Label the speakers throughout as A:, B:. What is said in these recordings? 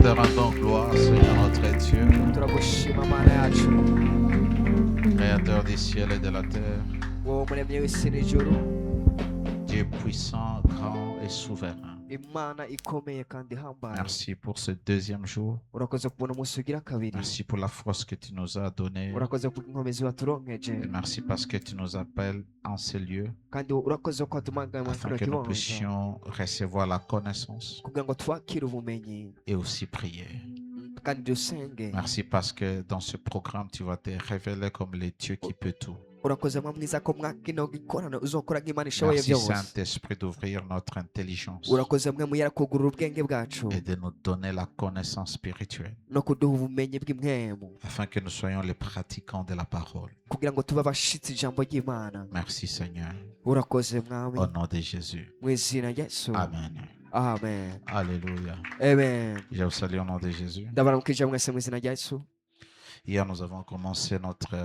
A: te rendons gloire, Seigneur notre Dieu,
B: turagushima mana yacu
A: Créateur du ciel et de la terre,
B: wowe muremyi w'isi n'ijuru,
A: Dieu puissant, grand et souverain.
B: imana ikomeye kandi ihambaye.
A: Merci pour ce deuxième jour.
B: Urakoze kubona umunsi ugira kabiri,
A: Merci pour la force que tu nous as donnée.
B: urakoze ku nkomezi waturonkeje,
A: Et merci parce que tu nous appelles en ces lieux
B: kandi urakoze ko watumagaye mu
A: afin
B: kino
A: que nous
B: kibanza
A: puissions recevoir la connaissance
B: kugira ngo twakire ubumenyi
A: et aussi prier.
B: kandi dusenge.
A: Merci parce que dans ce programme, tu vas te révéler comme le Dieu qui peut tout.
B: Urakoze mwa mwiza ko mwa kino gikorano uzokora nk'Imana ishoboye
A: Merci
B: byose.
A: Saint-Esprit d'ouvrir notre intelligence
B: Urakoze mwe muyera kugurura ubwenge bwacu
A: et de nous donner la connaissance spirituelle
B: no kuduha ubumenyi bw'imwemu
A: afin que nous soyons les pratiquants de la parole.
B: kugira ngo tube abashitsi ijambo ry'Imana.
A: Merci Seigneur.
B: Urakoze mwami
A: Au nom de Jésus.
B: mu izina rya Yesu.
A: Amen.
B: Amen.
A: Alléluia.
B: Amen.
A: Je vous salue au nom de Jésus.
B: Ndabaramukije mwese mu izina rya Yesu.
A: Hier, nous avons commencé notre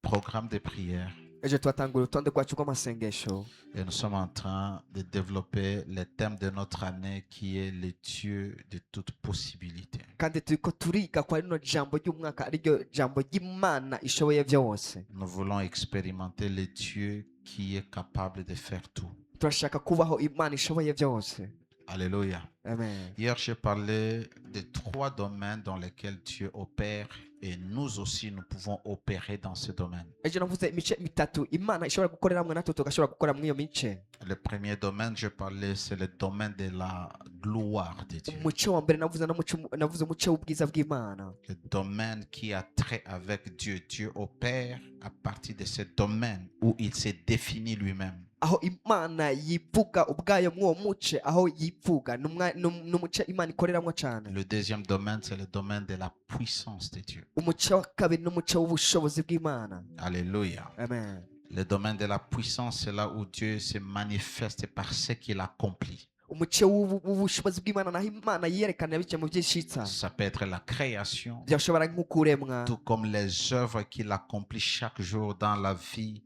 A: programme de prière
B: Ejo twatangura urutonde rwacu rw'amasengesho
A: et nous sommes en train de développer le thème de notre année qui est le Dieu de toute possibilité.
B: kandi turiko turiga kwa rino jambo ry'umwaka ariryo jambo ry'Imana ishoboye byose.
A: Nous voulons expérimenter le Dieu qui est capable de faire tout.
B: Turashaka kubaho Imana ishoboye byose.
A: Alléluia.
B: Amen.
A: Hier, j'ai parlé de 3 domaines dans lesquels Dieu opère et nous aussi, nous pouvons opérer dans ce domaine.
B: Ejo navuze imice mitatu Imana ishobora gukoreramwe natwe tugashobora gukora muri iyo mice.
A: Le premier domaine, je parlais, c'est le domaine de la gloire de Dieu.
B: Umuco wa mbere navuze umuco w'ubwiza bw'Imana.
A: Le domaine qui a trait avec Dieu. Dieu opère à partir de ce domaine où il s'est défini lui-même.
B: Aho Imana yivuga ubwayo mw'uwo muce, aho yivuga n'umuce Imana ikoreramwo cyane.
A: Le deuxième domaine, c'est le domaine de la puissance de Dieu.
B: Umuce wa kabiri n'umuce w'ubushobozi bw'Imana.
A: Alléluia.
B: Amen.
A: Le domaine de la puissance, c'est là où Dieu se manifeste par ce qu'il accomplit.
B: Umuce w'ubushobozi bw'Imana naho Imana yiyerekana bice mu byishitsa.
A: Ça peut être la création,
B: Byashobora nk'ukuremwa
A: tout comme les œuvres qu'il accomplit chaque jour dans la vie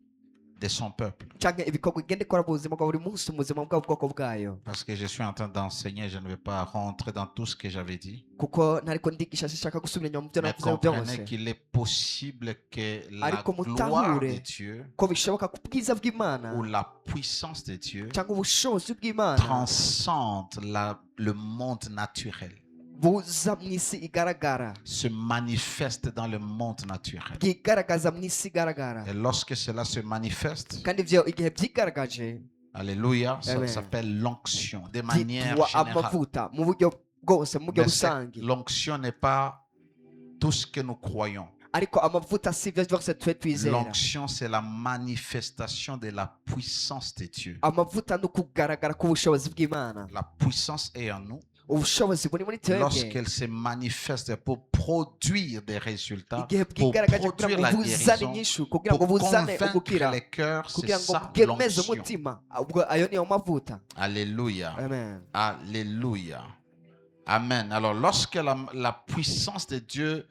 A: de son peuple.
B: canke ibikorwa igenda ikora mu buzima bwa buri munsi mu buzima bw'ubwoko bwayo.
A: Parce que je suis en train d'enseigner, je ne vais pas rentrer dans tout ce que j'avais dit.
B: Kuko ntariko ndigisha sishaka gusubira inyuma mu byo
A: Mais
B: navuze
A: comprenez
B: byose.
A: qu'il est possible que la
B: Ariko
A: gloire de
B: mutahure
A: Dieu
B: ko bishoboka ku bwiza bw'Imana
A: ou la puissance de Dieu
B: cyangwa ubushobozi bw'Imana
A: transcende le monde naturel,
B: buza mu isi igaragara,
A: se manifeste dans le monde naturel.
B: bwigaragaza mu isi igaragara.
A: Et lorsque cela se manifeste,
B: Kandi ivyo igihe byigaragaje
A: alléluia, ça
B: Amen.
A: s'appelle l'onction de manière
B: byitwa
A: générale.
B: amavuta mu buryo bwose, mu buryo
A: Mais
B: rusange.
A: l'onction n'est pas tout ce que nous croyons.
B: Ariko amavuta si byo byose twe twizera.
A: L'onction, c'est la manifestation de la puissance de Dieu.
B: Amavuta no kugaragara k'ubushobozi bw'Imana.
A: La puissance est en nous.
B: Ubushobozi buri muri twebwe
A: Lorsqu'elle se manifeste pour produire des résultats,
B: igihe
A: pour
B: bwigaragaje kugira
A: produire
B: ngo
A: la
B: buzane
A: guérison,
B: inyishu, kugira ngo
A: pour
B: buzane
A: convaincre
B: ugukira,
A: les cœurs, c'est
B: kugira ngo
A: ça
B: bwemeze
A: l'onction.
B: umutima. Ubwo ayo niyo mavuta.
A: Alléluia.
B: Amen.
A: Alléluia. Amen. Alors, lorsque la puissance de Dieu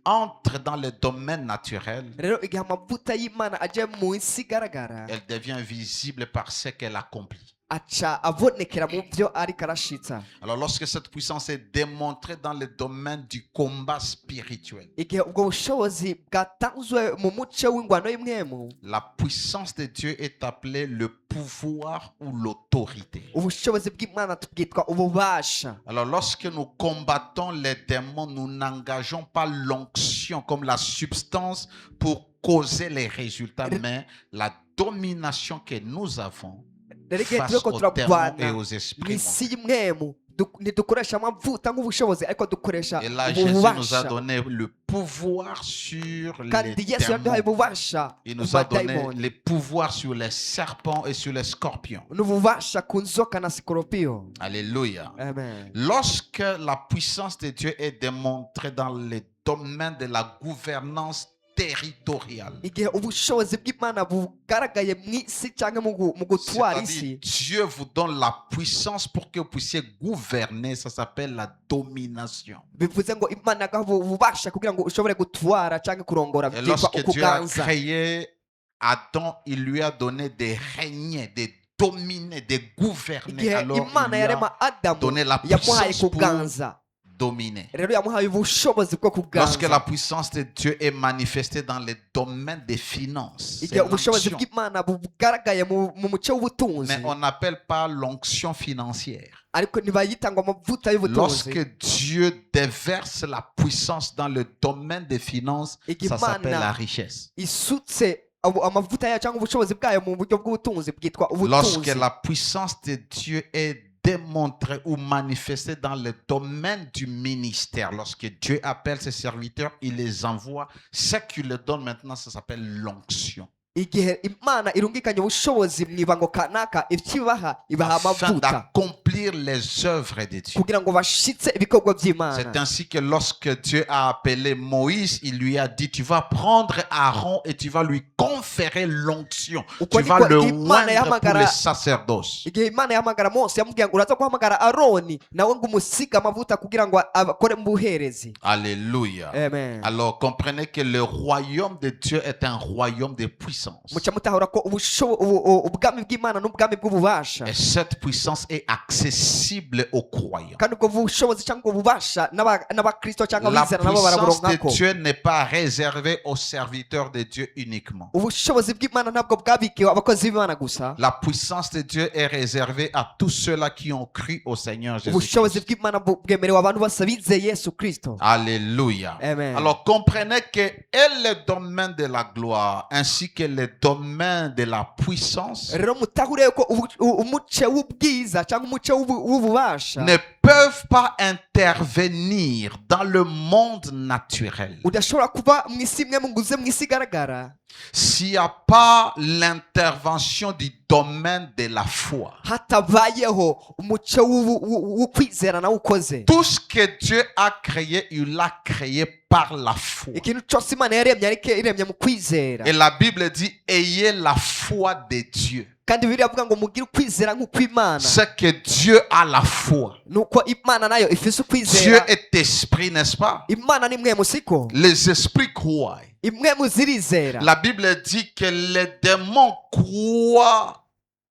A: entre dans le domaine naturel,
B: Rero igihe amavuta y'Imana aje mu isi igaragara,
A: elle devient visible par ce qu'elle accomplit.
B: aca abonekera mu byo ariko arashitsa.
A: Alors, lorsque cette puissance est démontrée dans le domaine du combat spirituel,
B: Igihe ubwo bushobozi bwatanzwe mu muco w'ingwano y'imwemu,
A: la puissance de Dieu est appelée le pouvoir ou l'autorité.
B: ubushobozi bw'Imana tubwitwa ububasha.
A: Alors, lorsque nous combattons les démons, nous n'engageons pas l'onction comme la substance pour causer les résultats, mais la domination que nous avons
B: Rero igihe
A: face
B: turiko
A: aux démons et
B: turarwana
A: aux
B: mu
A: esprits
B: isi
A: mauvais.
B: y'imwemu, ntidukoresha amavuta nk'ubushobozi, ariko dukoresha
A: Et là, Jésus nous a
B: ububasha.
A: donné le pouvoir sur les
B: Kandi Yesu yaduhaye
A: démons.
B: ububasha
A: Il
B: ku
A: nous a donné
B: badayimoni,
A: les pouvoirs sur les serpents et sur les scorpions.
B: n'ububasha ku nzoka na sikoropiyo.
A: Alléluia.
B: Amen.
A: Lorsque la puissance de Dieu est démontrée dans le domaine de la gouvernance territoriale,
B: Igihe ubushobozi bw'Imana bugaragaye mu isi cyangwa mu gutwara
A: c'est-à-dire
B: isi,
A: Dieu vous donne la puissance pour que vous puissiez gouverner, ça s'appelle la domination.
B: bivuze ngo Imana yagaha ububasha kugira ngo ushobore gutwara cyangwa kurongora,
A: Et
B: byitwa
A: lorsque Dieu a
B: ukuganza.
A: créé Adam, il lui a donné de régner, de dominer, de gouverner.
B: Igihe
A: Alors
B: Imana
A: il lui
B: yarema
A: a
B: Adamu
A: donné la
B: yamuhaye
A: puissance pour
B: kuganza,
A: dominer.
B: rero yamuhaye ubushobozi bwo
A: Lorsque la
B: kuganza
A: puissance de Dieu est manifestée dans les domaines des finances, c'est
B: igihe ubushobozi
A: l'onction.
B: bw'imana bugaragaye mu mucyo w'ubutunzi
A: Mais on n'appelle pas l'onction financière.
B: ariko ntibayita ngo amavuta y'ubutunzi
A: Lorsque Dieu déverse la puissance dans le domaine des finances,
B: Igihe
A: ça s'appelle
B: Imana
A: la richesse.
B: isutse amavuta yayo cyangwa ubushobozi bwayo mu buryo bw'ubutunzi bwitwa
A: Lorsque
B: ubutunzi
A: la puissance de Dieu est démontrée ou manifestée dans le domaine du ministère, lorsque Dieu appelle ses serviteurs, il les envoie. Ce qu'il leur donne maintenant, ça s'appelle l'onction.
B: igihe imana irungikanye ubushobozi mu ibango kanaka ikibaha ibaha
A: Afin
B: amavuta
A: d'accomplir les œuvres de Dieu.
B: kugira ngo bashitse ibikorwa
A: C'est
B: by'imana
A: ainsi que lorsque Dieu a appelé Moïse, il lui a dit, tu vas prendre Aaron et tu vas lui conférer l'onction.
B: Uko
A: Tu vas
B: niko
A: le
B: Imana
A: oindre pour
B: yahamagara-
A: le sacerdoce.
B: igihe imana yahamagara mose yamubwira ngo uraza guhamagara aroni nawe ngo umusiga amavuta kugira ngo akore mu buherezi
A: Alléluia.
B: amen
A: Alors comprenez que le royaume de Dieu est un royaume de puissance.
B: muca mutahura ko ubwami bw'imana n'ubwami bw'ububasha
A: Et cette puissance est accessible aux croyants.
B: kandi ubwo bushobozi cyangwa ububasha n'abakristo cyangwa
A: La
B: abizera nabo
A: puissance
B: baraburonkako
A: de Dieu n'est pas réservée aux serviteurs de Dieu uniquement.
B: ubushobozi bw'imana ntabwo bwabikiwe abakozi b'imana gusa
A: La puissance de Dieu est réservée à tous ceux-là qui ont cru au Seigneur
B: ubushobozi
A: Jésus.
B: bw'imana bwemerewe abantu bose bizeye yesu kristo
A: Alléluia.
B: Amen.
A: Alors comprenez que et le domaine de la gloire ainsi que le domaine de la puissance
B: rero mutahure ko umuce w'ubwiza cyangwa umuce w'ububasha
A: ne peuvent pas intervenir dans le monde naturel
B: udashobora kuba mu isi imwe ngo uze mu isi igaragara
A: s'il n'y a pas l'intervention du domaine de la foi.
B: hatabayeho umuce w'ukwizera nawe ukoze
A: Tout ce que Dieu a créé, il l'a créé par la foi.
B: ikintu cyose imana yaremye ariko iremye mu kwizera
A: Et la Bible dit, ayez la foi de Dieu.
B: kandi bibiliya avuga ngo mugire ukwizera nk'ukw'imana
A: C'est que Dieu a la foi.
B: nuko imana nayo ifise
A: Dieu
B: ukwizera
A: est esprit, n'est-ce pas?
B: imana ni mwe musiko
A: Les esprits croient.
B: imwe muzirizera
A: La Bible dit que les démons croient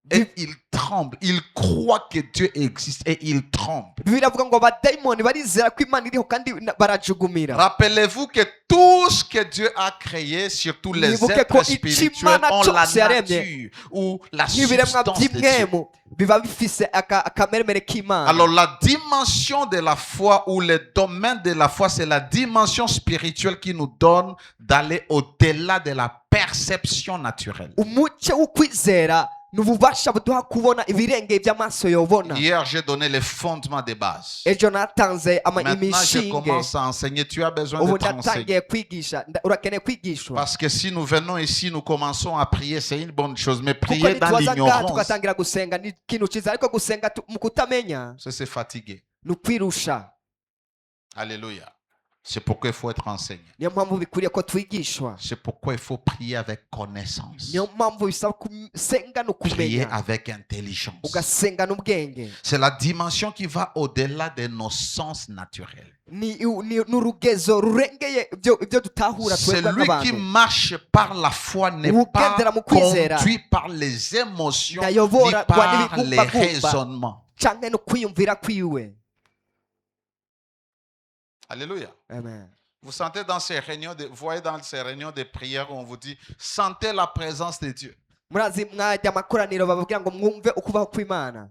A: et ils tremblent. Ils croient que Dieu existe et ils tremblent.
B: bibiliya avuga ngo abadayimoni barizera ko imana iriho kandi barajugumira
A: Rappelez-vous que tout ce que Dieu a créé, surtout les
B: Mwibuke ko
A: êtres spirituels,
B: Imana
A: ont la
B: cyose yaremye
A: nature ou la
B: nk'ibiremwa
A: substance de Dieu.
B: by'imwemu biba bifise akameremere k'imana
A: Alors la dimension de la foi ou le domaine de la foi, c'est la dimension spirituelle qui nous donne d'aller au-delà de la perception naturelle.
B: umuce w'ukwizera ni ububasha buduha kubona ibirengeye by'amaso yobona
A: Hier, j'ai donné les fondements de base.
B: ejo natanze
A: Maintenant, je
B: imishinge
A: commence à enseigner. Tu as besoin
B: ubu
A: d'être enseigné.
B: ndatangiye kwigisha urakeneye kwigishwa
A: Parce que si nous venons ici, nous commençons à prier, c'est une bonne chose. Mais
B: kuko
A: prier dans
B: nitwaza ngaha
A: l'ignorance,
B: tugatangira gusenga ni ikintu cyiza ariko gusenga mu kutamenya
A: c'est se fatiguer.
B: ni ukwirusha
A: Alléluia. C'est pourquoi il faut être enseigné.
B: niyo mpamvu bikwiriye ko twigishwa
A: C'est pourquoi il faut prier avec connaissance.
B: niyo mpamvu bisaba gusenga no
A: Prier
B: kumenya
A: avec intelligence.
B: ugasenga n'ubwenge
A: C'est la dimension qui va au-delà de nos sens naturels.
B: ni urugezo rurengeye ibyo dutahura
A: Celui
B: twebwe
A: qui
B: nk'abantu
A: marche par la foi n'est pas
B: Ugendera mu kwizera.
A: conduit par les émotions ni
B: Ntayobora kwa
A: par les
B: n'ibigumbagumba.
A: raisonnements.
B: canke no kwiyumvira kwiwe
A: Alléluia.
B: amen
A: Vous sentez dans ces réunions, vous voyez dans ces réunions de prière où on vous dit, sentez la présence de Dieu.
B: murazi mwajya amakoraniro bababwira ngo mwumve ukubaho kw'imana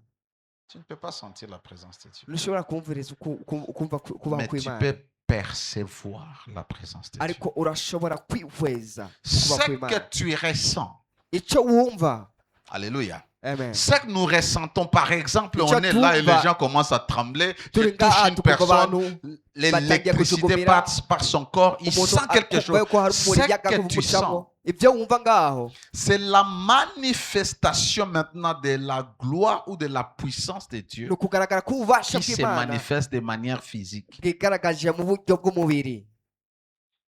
A: Tu ne peux pas sentir la présence de Dieu.
B: ntushobora kumviriza ukumva kubaho
A: Mais tu
B: kw'imana
A: peux percevoir la présence de Dieu.
B: ariko urashobora kwihweza kubaho
A: Ce que
B: kw'imana
A: tu ressens.
B: icyo wumva
A: Alléluia.
B: amen
A: Ce que nous ressentons, par exemple, on
B: Icyo
A: est là et les
B: tumva.
A: gens commencent à trembler. Je
B: turi
A: touche
B: ngaha
A: une
B: tukumva abantu
A: personne, l'électricité
B: kujugumira.
A: passe par son corps, il
B: umuntu
A: sent quelque
B: akumva
A: chose.
B: yuko hari
A: Ce
B: umuyaga
A: que tu sens,
B: umucamo ibyo wumva ngaho
A: c'est la manifestation maintenant de la gloire ou de la puissance de
B: ni
A: Dieu
B: ukugaragara k'ububasha
A: qui se
B: bw'imana
A: manifeste de manière physique.
B: bwigaragaje mu buryo bw'umubiri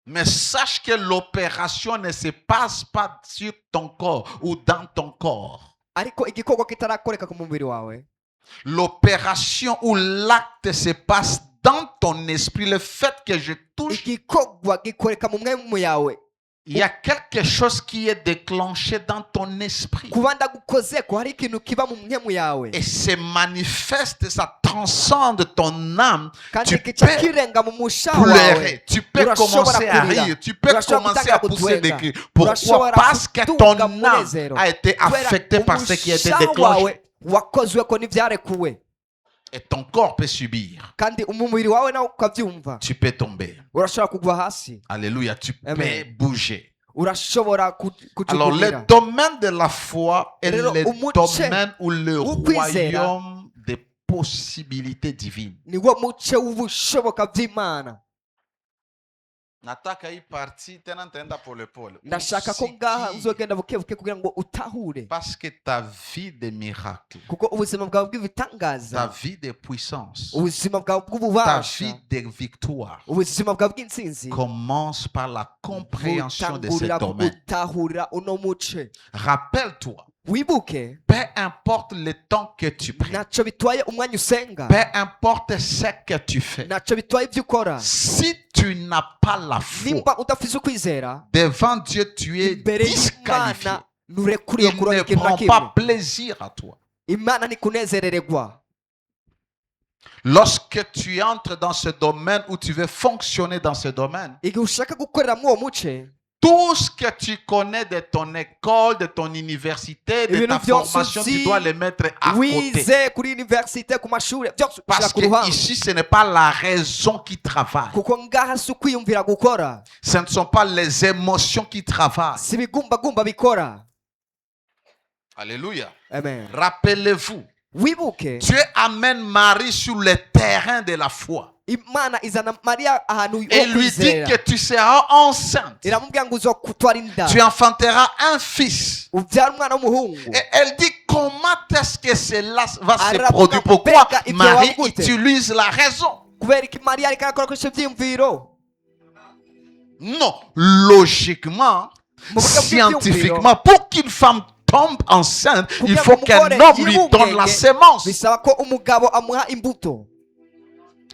A: Mais sache que l'opération ne se passe pas sur ton corps ou dans ton corps.
B: ariko igikorwa kitarakoreka ku mubiri wawe
A: L'opération ou l'acte se passe dans ton esprit. Le fait que je touche
B: igikorwa gikoreka mu mwemu yawe
A: il y a quelque chose qui est déclenché dans ton esprit.
B: kuba ndagukozeko hari ikintu kiba mu mpemu yawe
A: Et c'est manifeste, ça transcende ton âme.
B: kandi
A: Tu
B: kica
A: peux
B: kirenge mu mushaha wawe
A: pleurer, tu peux
B: urashobora
A: commencer à
B: kurira,
A: rire, tu peux
B: urashobora
A: commencer à
B: gutanga
A: pousser des
B: gutwenga,
A: cris. Pourquoi?
B: urashobora
A: Parce que
B: gutunga
A: ton âme
B: umunezero.
A: a été
B: Kubera
A: affectée par ce qui a été
B: umushaha
A: déclenché.
B: wawe wakozweko n'ivyarekuwe
A: Et ton corps peut subir.
B: kandi umubiri wawe nawe ukavyumva
A: Tu peux tomber.
B: urashobora kugwa hasi
A: Alléluia. Tu
B: Amen.
A: peux bouger.
B: urashobora
A: Alors, le
B: kujugunira
A: domaine de la foi est
B: Rero,
A: le
B: umuce
A: domaine ou le
B: w'ukwizera
A: royaume des possibilités divines.
B: niwo muce w'ubushoboka bw'Imana.
A: Nataka hii partie tena nitaenda polepole.
B: Ndashaka ko ngaha
A: Usikie,
B: uzogenda bukebuke kugira ngo utahure
A: parce que ta vie de miracle,
B: kuko ubuzima bwawe
A: ta
B: bw'ibitangaza
A: vie de puissance,
B: ubuzima bwawe
A: ta
B: bw'ububasha
A: vie de victoire
B: ubuzima bwawe bw'intsinzi
A: commence par la compréhension de ce
B: butangurira
A: domaine.
B: kugutahurira uno muce.
A: Rappelle-toi,
B: Wibuke
A: peu importe le temps que tu pries,
B: ntacyo bitwaye umwanya usenga,
A: peu importe ce que tu fais,
B: ntacyo bitwaye ibyo ukora,
A: si tu n'as pas la foi,
B: nimba udafite ukwizera
A: devant Dieu, tu es
B: imbere
A: disqualifié.
B: y'Imana nturekuriye
A: Il
B: kuronka
A: ne
B: ikintu na
A: prend
B: kimwe.
A: pas plaisir à toi.
B: Imana ntikunezerererwa.
A: Lorsque tu entres dans ce domaine ou tu veux fonctionner dans ce domaine,
B: Igihe ushaka gukorera muri uwo muce,
A: tout ce que tu connais de ton école, de ton université, de
B: Ibintu
A: ta
B: byose
A: formation, tu
B: uzi,
A: dois les mettre à côté.
B: wize kuri universite ku mashuri byose ushyira
A: Parce
B: ku
A: que
B: ruhande
A: ici, ce n'est pas la raison qui travaille.
B: kuko ngaha si ukwiyumvira gukora,
A: Ce ne sont pas les émotions qui travaillent.
B: si ibigumbagumba bikora.
A: Alléluia.
B: Amen.
A: Rappelez-vous,
B: Wibuke
A: Dieu amène Marie sur le terrain de la foi.
B: Imana izana Mariya ahantu ho
A: Et lui dit
B: kwizera,
A: que tu seras enceinte.
B: iramubwira ngo uzokutwara inda,
A: Tu enfanteras un fils.
B: ubyara umwana w'umuhungu.
A: Et elle dit comment est-ce que cela va se
B: Aravuga
A: produire?
B: ngo
A: Pourquoi
B: mbega ibyo
A: Marie
B: wabigute?
A: utilise la raison?
B: Kubera iki Mariya ariko arakoresha ibyiyumviro?
A: Non, logiquement,
B: Mu buryo
A: scientifiquement, pour qu'une femme tombe enceinte, il
B: Kugira
A: faut
B: ngo
A: qu'un
B: umugore
A: homme lui donne la
B: yibungenge,
A: sémence.
B: bisaba ko umugabo amuha imbuto.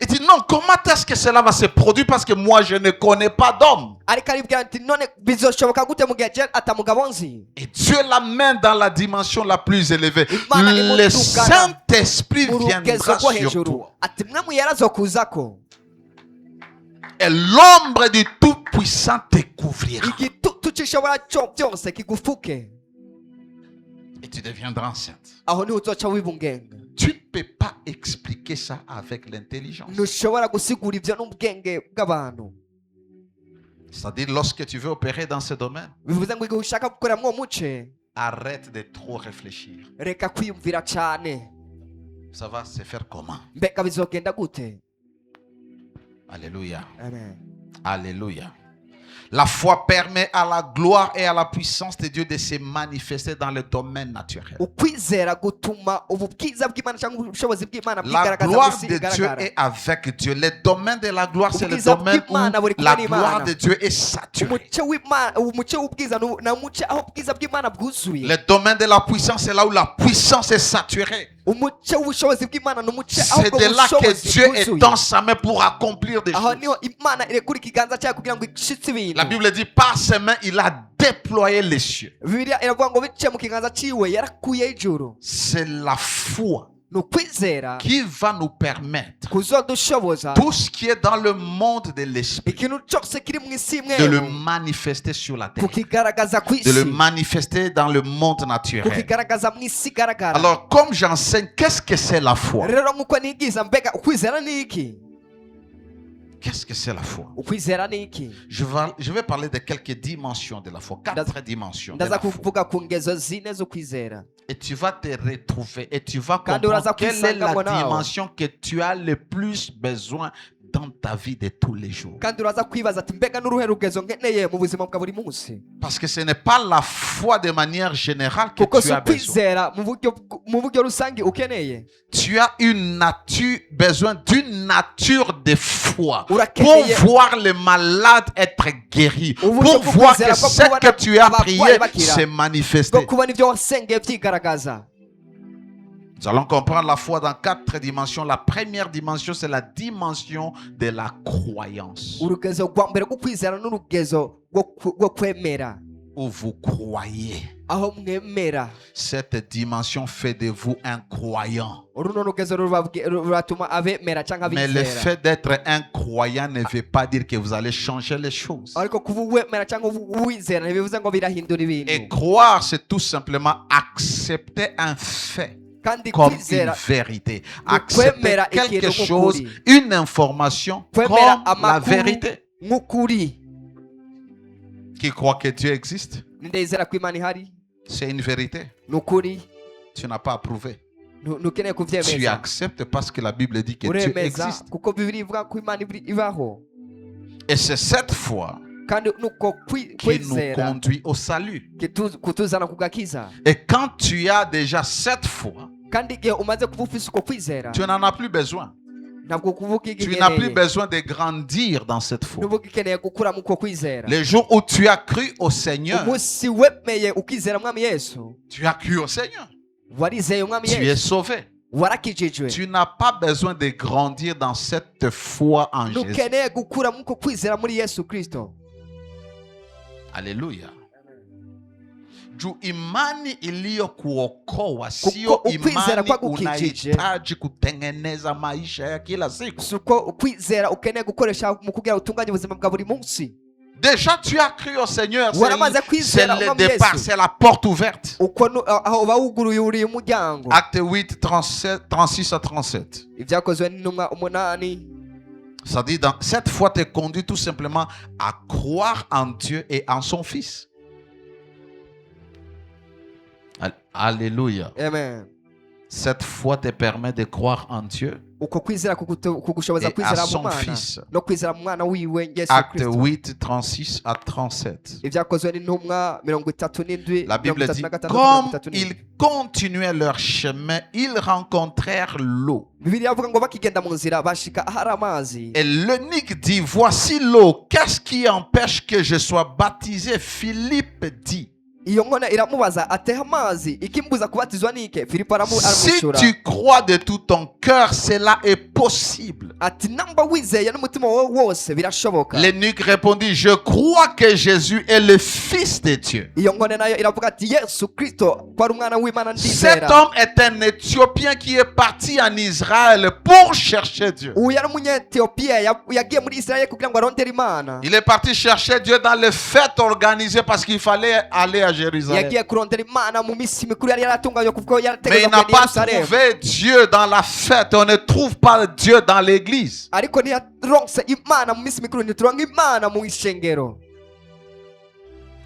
A: Il dit non, comment est-ce que cela va se produire? Parce que moi, je ne connais pas d'homme.
B: Ariko aribwira ati none bizoshoboka gute mu gihe je atamugabo nzi?
A: Et Dieu l'amène dans la dimension la plus élevée.
B: Imana
A: Le
B: imudukana
A: Saint-Esprit
B: mu rugezo
A: viendra
B: rwo
A: sur
B: hejuru,
A: toi.
B: ati mwe muyarazokuuzako,
A: Et l'ombre du Tout-Puissant te couvrira.
B: igitutu cy'ishobora byose kigufuke,
A: Et tu deviendras enceinte.
B: aho niho uzoca wibungenga.
A: Tu ne peux pas expliquer ça avec l'intelligence.
B: Ntushobora gusigura ibyo n'ubwenge bw'abantu.
A: C'est-à-dire, lorsque tu veux opérer dans ce domaine,
B: Bivuze ngo igihe ushaka gukorera muri uwo muce,
A: arrête de trop réfléchir.
B: reka kwiyumvira cyane,
A: Ça va se faire comment?
B: mbega bizogenda gute?
A: Alléluia.
B: Amen.
A: Alléluia. La foi permet à la gloire et à la puissance de Dieu de se manifester dans le domaine naturel.
B: Ukwizera gutuma ubu bwiza bw'Imana cyangwa ubushobozi bw'Imana
A: La
B: bwigaragaza mu
A: gloire
B: isi
A: de Dieu
B: igaragara.
A: est avec Dieu. Le domaine de la gloire, c'est le
B: Ubwiza
A: domaine
B: bw'Imana buri
A: où
B: kumwe
A: la
B: n'Imana.
A: gloire de Dieu est saturée.
B: umuce w'Imana, umuce w'ubwiza ni umuce aho ubwiza bw'Imana bwuzuye.
A: Le domaine de la puissance, c'est là où la puissance est saturée.
B: Umuce w'ubushobozi bw'Imana ni umuce aho
A: C'est
B: ubwo
A: de là que
B: bushobozi
A: Dieu
B: bwuzuye.
A: étend sa main pour accomplir des
B: Aho
A: choses.
B: niho Imana irekura ikiganza cyayo kugira ngo ishitse ibintu.
A: La Bible dit, par ses mains, il a déployé les cieux.
B: Bibiliya iravuga ngo biciye mu kiganza ciwe yarakuye ijuru.
A: C'est la foi
B: Ni ukwizera
A: qui va nous permettre
B: kuzodushoboza
A: tout ce qui est dans le monde de l'esprit
B: ikintu cyose kiri mu isi
A: de le
B: imwe
A: manifester sur la terre,
B: kukigaragaza ku
A: de le
B: isi,
A: manifester dans le monde naturel.
B: kukigaragaza mu isi igaragara.
A: Alors, comme j'enseigne, qu'est-ce que c'est la foi?
B: Rero nk'uko nigiza, mbega ukwizera ni iki?
A: Qu'est-ce que c'est la foi?
B: Ukwizera ni iki?
A: Je vais parler de quelques dimensions de la foi, 4 dimensions de
B: Ndaza
A: la foi.
B: kuvuga ku ngezo zine z'ukwizera,
A: Et tu vas te retrouver et tu vas
B: Kandi uraza
A: comprendre quelle est la
B: kwisangamo nawe.
A: dimension que tu as le plus besoin dans ta vie de tous les jours.
B: kandi uraza kwibaza ati mbega n'uruhe rugezo nkeneye mu buzima bwa buri munsi?
A: Parce que ce n'est pas la foi de manière générale que
B: Kuko
A: tu
B: si
A: as besoin.
B: ukwizera mu buryo rusange ukeneye,
A: Tu as besoin d'une nature de foi pour
B: urakeneye
A: voir les malades être guéris,
B: Uburyo
A: pour
B: bwo
A: voir
B: kwizera
A: que
B: bwo
A: ce
B: kubona
A: que tu as
B: abarwayi
A: prié
B: bakira,
A: se
B: bwo
A: manifester.
B: kubona ibyo wasengeye byigaragaza.
A: Nous allons comprendre la foi dans 4 dimensions. La première dimension, c'est la dimension de la croyance.
B: Urugezo rwa mbere rwo kwizera n'urugezo bwo kwemera
A: où vous croyez.
B: aho mwemera.
A: Cette dimension fait de vous un croyant.
B: Runo rugezo ruratuma abemera cyangwa
A: Mais le
B: abizera.
A: fait d'être un croyant ne veut pas dire que vous allez changer les choses.
B: Ariko kuba wemera cyangwa uwizera ntibivuze ngo birahindura
A: Et
B: ibintu.
A: croire, c'est tout simplement accepter un fait
B: Kandi
A: comme une
B: kwizera
A: vérité. Accepter
B: kwemera
A: quelque
B: ikintu
A: chose,
B: nk'ukuri.
A: une information comme
B: Kwemera
A: la
B: amakuru
A: vérité.
B: nk'ukuri.
A: Qui croit que Dieu existe,
B: Ndizera ko Imana ihari
A: c'est une vérité.
B: ni ukuri.
A: Tu n'as pas approuvé.
B: Ntukeneye
A: Tu
B: kubyemeza.
A: acceptes parce que la Bible dit que Dieu
B: Uremeza
A: existe.
B: kuko Bibiliya ivuga ko Imana ibaho.
A: Et c'est cette foi
B: Kandi nuko
A: qui nous
B: kwizera
A: conduit au salut.
B: kutuzana ku gakiza.
A: Et quand tu as déjà cette foi,
B: Kandi igihe umaze kuba ufise uko kwizera
A: tu n'en as plus besoin.
B: ntabwo kuvuga
A: Tu n'as plus
B: igikeneye
A: besoin de grandir dans cette foi.
B: n'uvuga ikeneye gukura mu uko kwizera.
A: Les jours où tu as cru au Seigneur,
B: Umunsi wemeye ukizera Mwami Yesu,
A: tu as cru au Seigneur.
B: warizeye Umwami
A: Tu es
B: Yesu,
A: sauvé.
B: warakijijwe.
A: Tu n'as pas besoin de grandir dans cette foi en Jésus.
B: Ntukeneye gukura mu uko kwizera muri Yesu Kristo.
A: Alléluia. Juu imani iliyokuokoa sio
B: Kuko ukwizera
A: imani
B: kwagukijije.
A: unahitaji kutengeneza maisha ya kila siku.
B: Si uko ukwizera ukeneye gukoresha mu kugira utunganye ubuzima bwa buri munsi.
A: Déjà, tu as cru au Seigneur.
B: Waramaze
A: C'est
B: kwizera
A: le
B: Umwami
A: départ,
B: Yesu.
A: c'est la porte ouverte.
B: Uko aho bawuguruye uriye umuryango.
A: Acte 8, 37, 36 à 37.
B: Ibyakozwe n'intumwa 8.
A: Ça dit, cette foi te conduit tout simplement à croire en Dieu et en son Fils. Alléluia.
B: Amen.
A: Cette foi te permet de croire en Dieu
B: Uko kwizera kugushoboza
A: et à
B: kwizera mu
A: son
B: Mwana
A: Fils.
B: no kwizera mu Mwana wiwe Yesu
A: Acte
B: Kristo.
A: 8, 36 à 37.
B: Ibyakozwe n'intumwa 37.
A: La Bible dit,
B: 36,
A: comme
B: 37.
A: ils continuaient leur chemin, ils rencontrèrent l'eau.
B: Bibiliya avuga ngo bakigenda mu nzira bashika ahari amazi.
A: Et l'eunuque dit, voici l'eau, qu'est-ce qui empêche que je sois baptisé? Philippe dit,
B: Iyo nkona iramubaza ati amazi ikimbuza kubatizwa nike? Filipo
A: si
B: aramushura
A: tu crois de tout ton cœur, cela est possible.
B: ati namba wizeye n'umutima wawe wose birashoboka.
A: L'eunuque répondit, je crois que Jésus est le Fils de Dieu.
B: Iyo nkone nayo iravuga ati Yesu Kristo ko ari umwana w'Imana
A: Cet
B: ndizera.
A: homme est un Éthiopien qui est parti en Israël pour chercher Dieu.
B: Uyu yari umunyetiyopiya yagiye muri Israel kugira ngo arondere Imana.
A: Il est parti chercher Dieu dans les fêtes organisées parce qu'il fallait aller à Jérusalem.
B: Yagiye kurondera Imana mu minsi mikuru yari yaratunganywe kuko
A: Mais il
B: yarategetswe
A: n'a
B: kugenda i
A: pas
B: Yerusalemu.
A: trouvé Dieu dans la fête. On ne trouve pas Dieu dans l'église.
B: Ariko ntiyaronse Imana mu minsi mikuru, ntituronka Imana mu ishengero.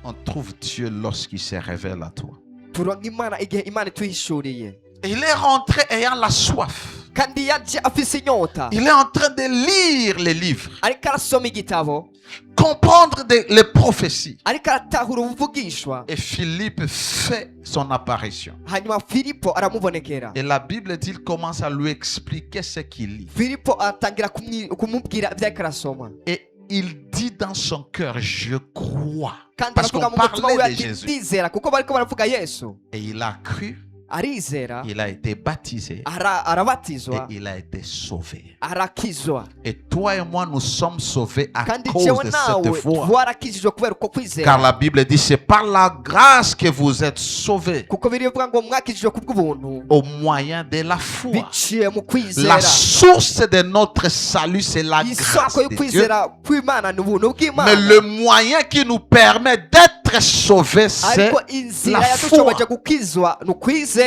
A: On trouve Dieu lorsqu'il se révèle à toi.
B: Turonka Imana igihe Imana itwihishuriye.
A: Et il est rentré ayant la soif.
B: Kandi yaje afise inyota,
A: Il est en train de lire les livres,
B: ariko arasoma igitabo,
A: comprendre les prophéties.
B: ariko aratahura ubuvugishwa.
A: Et Philippe fait son apparition.
B: Hanyuma Filipo aramubonekera.
A: Et la Bible dit qu'il commence à lui expliquer ce qu'il lit.
B: Filipo atangira kumubwira ibyo ariko arasoma.
A: Et il dit dans son cœur, je crois.
B: Kandi
A: Parce qu'on
B: aravuga mu mutima we
A: parlait de
B: ati
A: Jésus.
B: ndizera kuko bariko baravuga Yesu.
A: Et il a cru,
B: Arizera,
A: il a été baptisé et
B: arabatizwa,
A: il a été sauvé.
B: arakizwa.
A: Et toi et moi, nous sommes sauvés à
B: Kandi
A: cause
B: jewe
A: de
B: nawe
A: cette foi.
B: twarakijijwe kubera uko
A: Car
B: kwizera.
A: la Bible dit, c'est par la grâce que vous êtes sauvés
B: Kuko birivuga ngo mwakijijwe kubw'ubuntu
A: au moyen de la foi.
B: biciye mu
A: La
B: kwizera.
A: source de notre salut, c'est la grâce
B: Isoko yo
A: de Dieu.
B: kwizera kw'Imana ni ubuntu
A: Mais
B: bw'Imana.
A: le moyen qui nous permet d'être sauvés, c'est
B: Ariko inzira
A: la
B: yadushoboje
A: foi.
B: gukizwa ni ukwizera.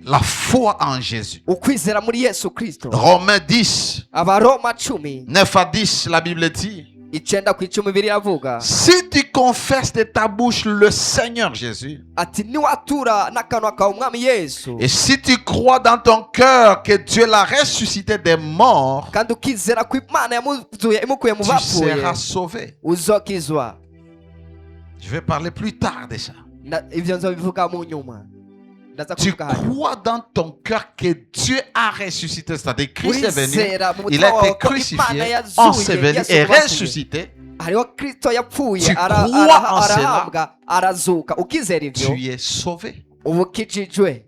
A: La foi en Jésus.
B: Ukwizera muri Yesu Kristo.
A: Romains 10,
B: Abaroma 10
A: 9 à 10, la Bible dit,
B: 9-10 biravuga
A: si tu confesses de ta bouche le Seigneur Jésus,
B: ati niwatura n'akanwa kawe umwami Yesu
A: et si tu crois dans ton cœur que Dieu l'a ressuscité des morts,
B: kandi ukizera ko Imana yamuzuye imukuye mu
A: tu
B: bapfuye
A: seras sauvé.
B: uzokizwa.
A: Je vais parler plus tard de ça.
B: Ivyo nzobivuga mu nyuma. Ndaza
A: Tu
B: kuvuga hanyuma.
A: crois dans ton cœur que Dieu a ressuscité, c'est-à-dire Christ est venu,
B: Urizera mu
A: il
B: mutima
A: a
B: wawe
A: été
B: ko
A: crucifié,
B: Imana yazuye
A: enseveli
B: Yesu
A: et
B: mu bapfuye.
A: ressuscité.
B: Hariho Kristo yapfuye
A: Tu crois en cela.
B: arahabwa arazuka. Ukizera ivyo
A: Tu es sauvé.
B: uba ukijijwe.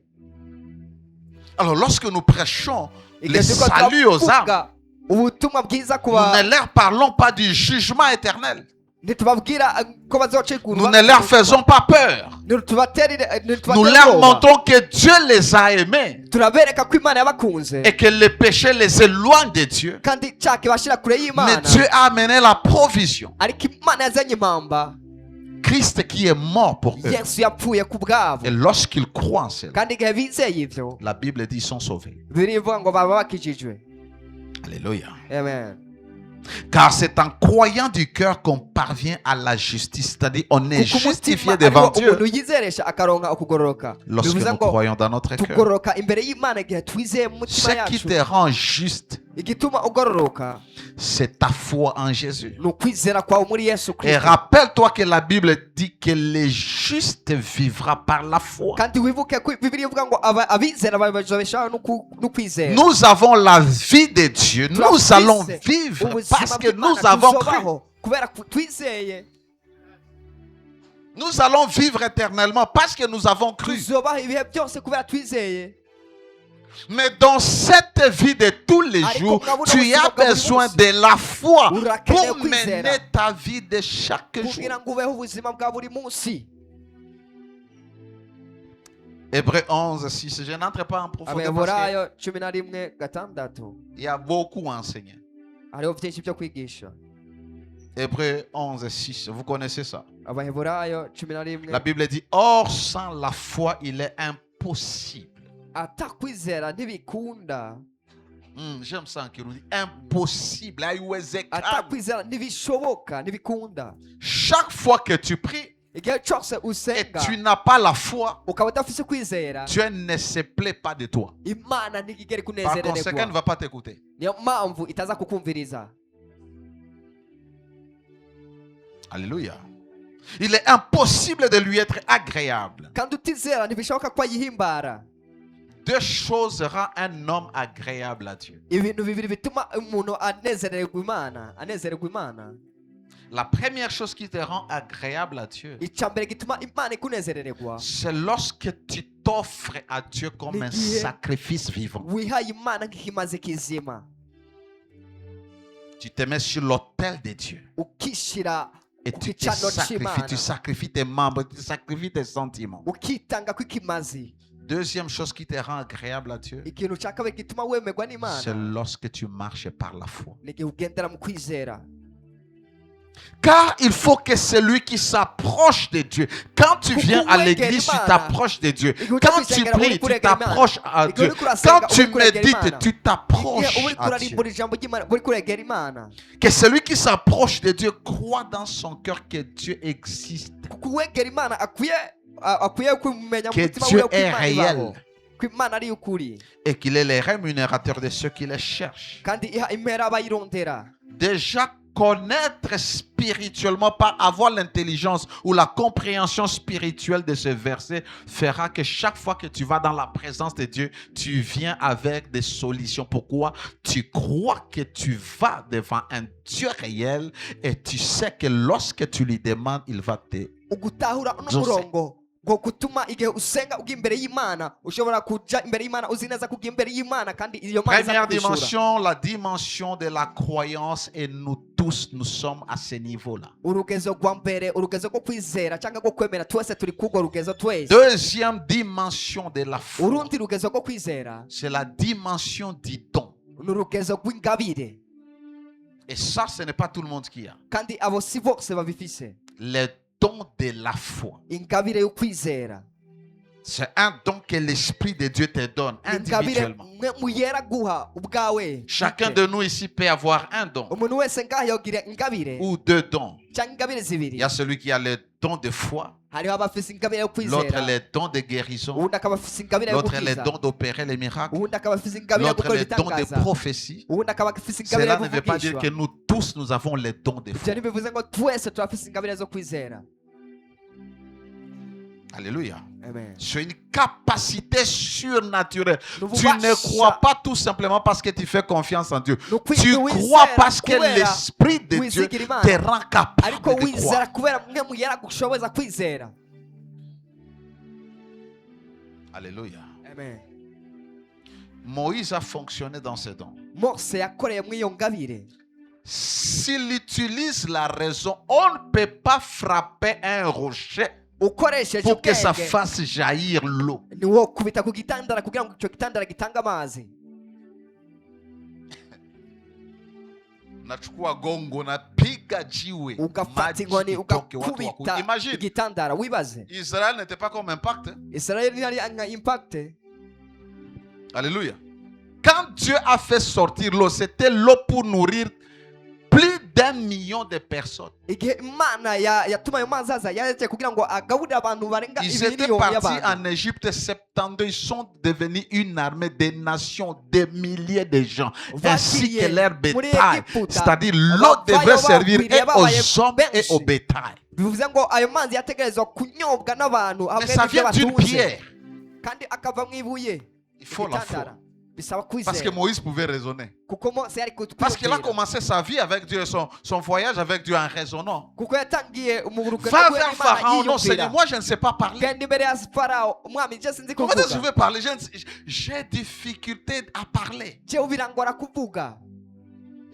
A: Alors lorsque nous prêchons le
B: Igihe turiko
A: salut aux âmes,
B: turavuga ubutumwa bwiza ku
A: nous ne leur parlons pas du jugement éternel.
B: ntitubabwira ko bazocika
A: Nous ne leur faisons pas peur. Nous leur montrons que Dieu les a aimés
B: turabereka ko Imana yabakunze
A: et que les péchés les éloignent de Dieu.
B: kandi icyaha kibashira kure
A: Mais
B: y'Imana
A: Dieu a amené la provision.
B: ariko Imana yazanye impamba
A: Christ qui est mort pour eux.
B: Yesu yapfuye ku bwabo
A: Et lorsqu'ils croient en cela,
B: kandi igihe bizeye ivyo
A: la Bible dit ils sont sauvés.
B: birivuga ngo baba bakijijwe.
A: Alléluia.
B: Amen.
A: Car c'est en croyant du cœur qu'on parvient à la justice. C'est-à-dire on est
B: Kuko
A: justifié
B: umutima
A: devant
B: ariwo
A: Dieu
B: umuntu yizeresha akaronka ukugororoka
A: lorsque
B: bivuze
A: nous
B: ngo
A: croyons dans notre cœur.
B: tugororoka imbere y'Imana igihe twizeye mu mutima
A: Ce qui
B: yacu
A: te rend juste,
B: igituma ugororoka
A: c'est ta foi en Jésus.
B: ni ukwizera kwawe muri Yesu
A: Et
B: Kristo.
A: rappelle-toi que la Bible dit que le juste vivra par la foi.
B: kandi wibuke ko Bibiliya ivuga ngo abizera bazobeshaho n'ukwizera.
A: Nous avons la vie de Dieu. Nous allons vivre parce que nous avons cru.
B: kubera twizeye
A: Nous allons vivre éternellement parce que nous avons cru.
B: tuzobaho ibihe byose kubera twizeye.
A: Mais dans cette vie de tous les jours, tu as besoin de la foi pour mener ta vie de chaque jour.
B: kugira ngo ubeho ubuzima bwa buri munsi.
A: Hébreux 11, 6. Je n'entre pas en profondeur parce
B: Abaheburayo 11:6
A: qu'il y a beaucoup à enseigner.
B: hariho byinshi byo kwigisha.
A: Hébreux 11, 6. Vous connaissez ça.
B: Abaheburayo 11
A: La Bible dit, or sans la foi, il est impossible.
B: atakwizera ntibikunda.
A: J'aime ça en Kirundi. Impossible.
B: atakwizera ntibishoboka ntibikunda.
A: Chaque fois que tu pries
B: igihe cyose
A: et
B: usenga
A: tu n'as pas la foi,
B: ukaba udafise kwizera
A: Dieu ne se plaît pas de toi.
B: Imana ntigigere
A: Par conséquent, elle ne
B: kunezererwa,
A: va pas t'écouter.
B: niyo mpamvu itaza kukumviriza.
A: Alléluia. Il est impossible de lui être agréable.
B: kandi utizera ntibishoboka ko ayihimbara.
A: Deux choses rendent un homme agréable à Dieu.
B: ibintu bibiri bituma umuntu anezererwa Imana.
A: La première chose qui te rend agréable à Dieu,
B: icya mbere gituma Imana ikunezererwa
A: c'est lorsque tu t'offres à Dieu comme un sacrifice vivant.
B: wihaye Imana nk'ikimaze kizima,
A: Tu te mets sur l'autel de Dieu.
B: ukishira
A: Et
B: ku
A: tu te
B: gicaniro
A: sacrifies,
B: cy'Imana,
A: tu sacrifies tes membres, tu sacrifies tes sentiments.
B: ukitanga kw'ikimazi.
A: Deuxième chose qui te rend agréable à Dieu,
B: ikintu cya kabiri gituma wemerwa
A: c'est
B: n'Imana
A: lorsque tu marches par la foi.
B: ni igihe ugendera mu kwizera.
A: Car il faut que celui qui s'approche de Dieu, quand tu viens à l'église, tu t'approches de Dieu. Quand tu pries, tu t'approches à Dieu. Quand tu médites, tu
B: igihe
A: t'approches
B: uba uri
A: à Dieu.
B: kurarimbura ijambo ry'Imana uri kuregera Imana.
A: Que celui qui s'approche de Dieu croit dans son cœur que Dieu existe,
B: kuko uwegera Imana akwiye kumenya mu
A: que
B: mutima
A: Dieu
B: wiwe ko
A: est
B: Imana
A: réel
B: ibaho, ko Imana ari ukuri
A: et qu'il est le rémunérateur de ceux qui le cherchent.
B: kandi iha impera abayirondera.
A: Déjà, connaître spirituellement, pas avoir l'intelligence ou la compréhension spirituelle de ce verset fera que chaque fois que tu vas dans la présence de Dieu, tu viens avec des solutions. Pourquoi? Tu crois que tu vas devant un Dieu réel et tu sais que lorsque tu lui demandes, il va te...
B: ugutahura n'umurongo ngo gutuma igihe usenga ujya imbere y'Imana ushobora kuja imbere y'Imana uzi neza kujya imbere y'Imana kandi iyo Mana
A: Première
B: izakwishura.
A: dimension, la dimension de la croyance, et nous tous, nous sommes à ce niveau-là.
B: urugezo rwa mbere urugezo rwo kwizera cyangwa rwo kwemera twese turi kurwo rugezo twese.
A: Deuxième dimension de la foi,
B: urundi rugezo rwo kwizera
A: c'est la dimension du don.
B: ni urugezo rw'ingabire
A: Et ça, ce n'est pas tout le monde qui a.
B: kandi abo si bose babifise.
A: Le don de la foi.
B: ingabire yo kwizera
A: C'est un don que l'Esprit de Dieu te donne
B: ingabire
A: individuellement.
B: muyera guha ubwawe.
A: Chacun de nous ici peut avoir un don
B: umuntu wese ngaha yogira ingabire
A: ou deux dons.
B: cyangwa ingabire
A: Il
B: zibiri.
A: y a celui qui a le don de foi,
B: hariho abafise ingabire yo
A: l'autre
B: kwizera,
A: le don de guérison,
B: uwundi akaba afise ingabire yo
A: l'autre le
B: gukiza,
A: don d'opérer les miracles,
B: uwundi akaba afise ingabire yo
A: l'autre
B: gukora
A: le don de
B: ibitangaza,
A: prophétie.
B: uwundi akaba afise ingabire yo
A: Cela ne veut pas dire
B: kuvugishwa.
A: que nous tous, nous avons les dons de
B: ibyo
A: foi.
B: ntibivuze ngo twese turafise ingabire zo kwizera.
A: Alléluia.
B: Amen.
A: C'est une capacité surnaturelle.
B: Nous
A: Tu ne crois pas tout simplement parce que tu fais confiance en Dieu. Tu crois parce que l'Esprit de Dieu te rend capable
B: ariko
A: de
B: wizera
A: croire.
B: kubera mwe muyera gushoboza kwizera.
A: Alléluia.
B: Amen.
A: Moïse a fonctionné dans ce don.
B: Mose yakoreye muri iyo ngabire.
A: S'il utilise la raison, on ne peut pas frapper un rocher
B: ukoresheje
A: pour que ça
B: ubwenge
A: fasse jaillir l'eau.
B: niwo kubita ku gitandara kugira ngo icyo gitandara gitange amazi.
A: Nachukua gongo na piga jiwe.
B: Ugafata inkoni ugakubita
A: Imagine,
B: igitandara. Wibaze
A: Israël n'était pas comme Impact.
B: Israeli yari nka Impact.
A: Alléluia. Quand Dieu a fait sortir l'eau, c'était l'eau pour nourrir plus d'1 million de personnes.
B: Igihe Imana yatuma ayo mazi aza yaje kugira ngo agaburire abantu barenga
A: Ils étaient
B: miliyoni
A: partis
B: y'abantu.
A: en Égypte 72. Ils sont devenus une armée des nations, des milliers de gens, ainsi que leur bétail. C'est-à-dire l'eau devrait servir et aux hommes et au bétail.
B: Bivuze ngo ayo mazi yategerezwa kunyobwa n'abantu
A: Mais ça vient d'une pierre.
B: kandi akava mu ibuye.
A: Il faut la foi.
B: Bisaba
A: Parce que
B: kwizera
A: Moïse pouvait raisonner.
B: kuko Mose yari
A: Parce qu'il a
B: kutwibwira.
A: commencé sa vie avec Dieu, son voyage avec Dieu en raisonnant.
B: Kuko yatangiye umurugo
A: Va vers Pharaon, non Seigneur, moi je ne sais pas parler.
B: kandi imbere ya Farao umwami je sinzi
A: Comment est-ce que je
B: kuvuga
A: vais parler? J'ai difficulté à parler.
B: jewe birangora kuvuga.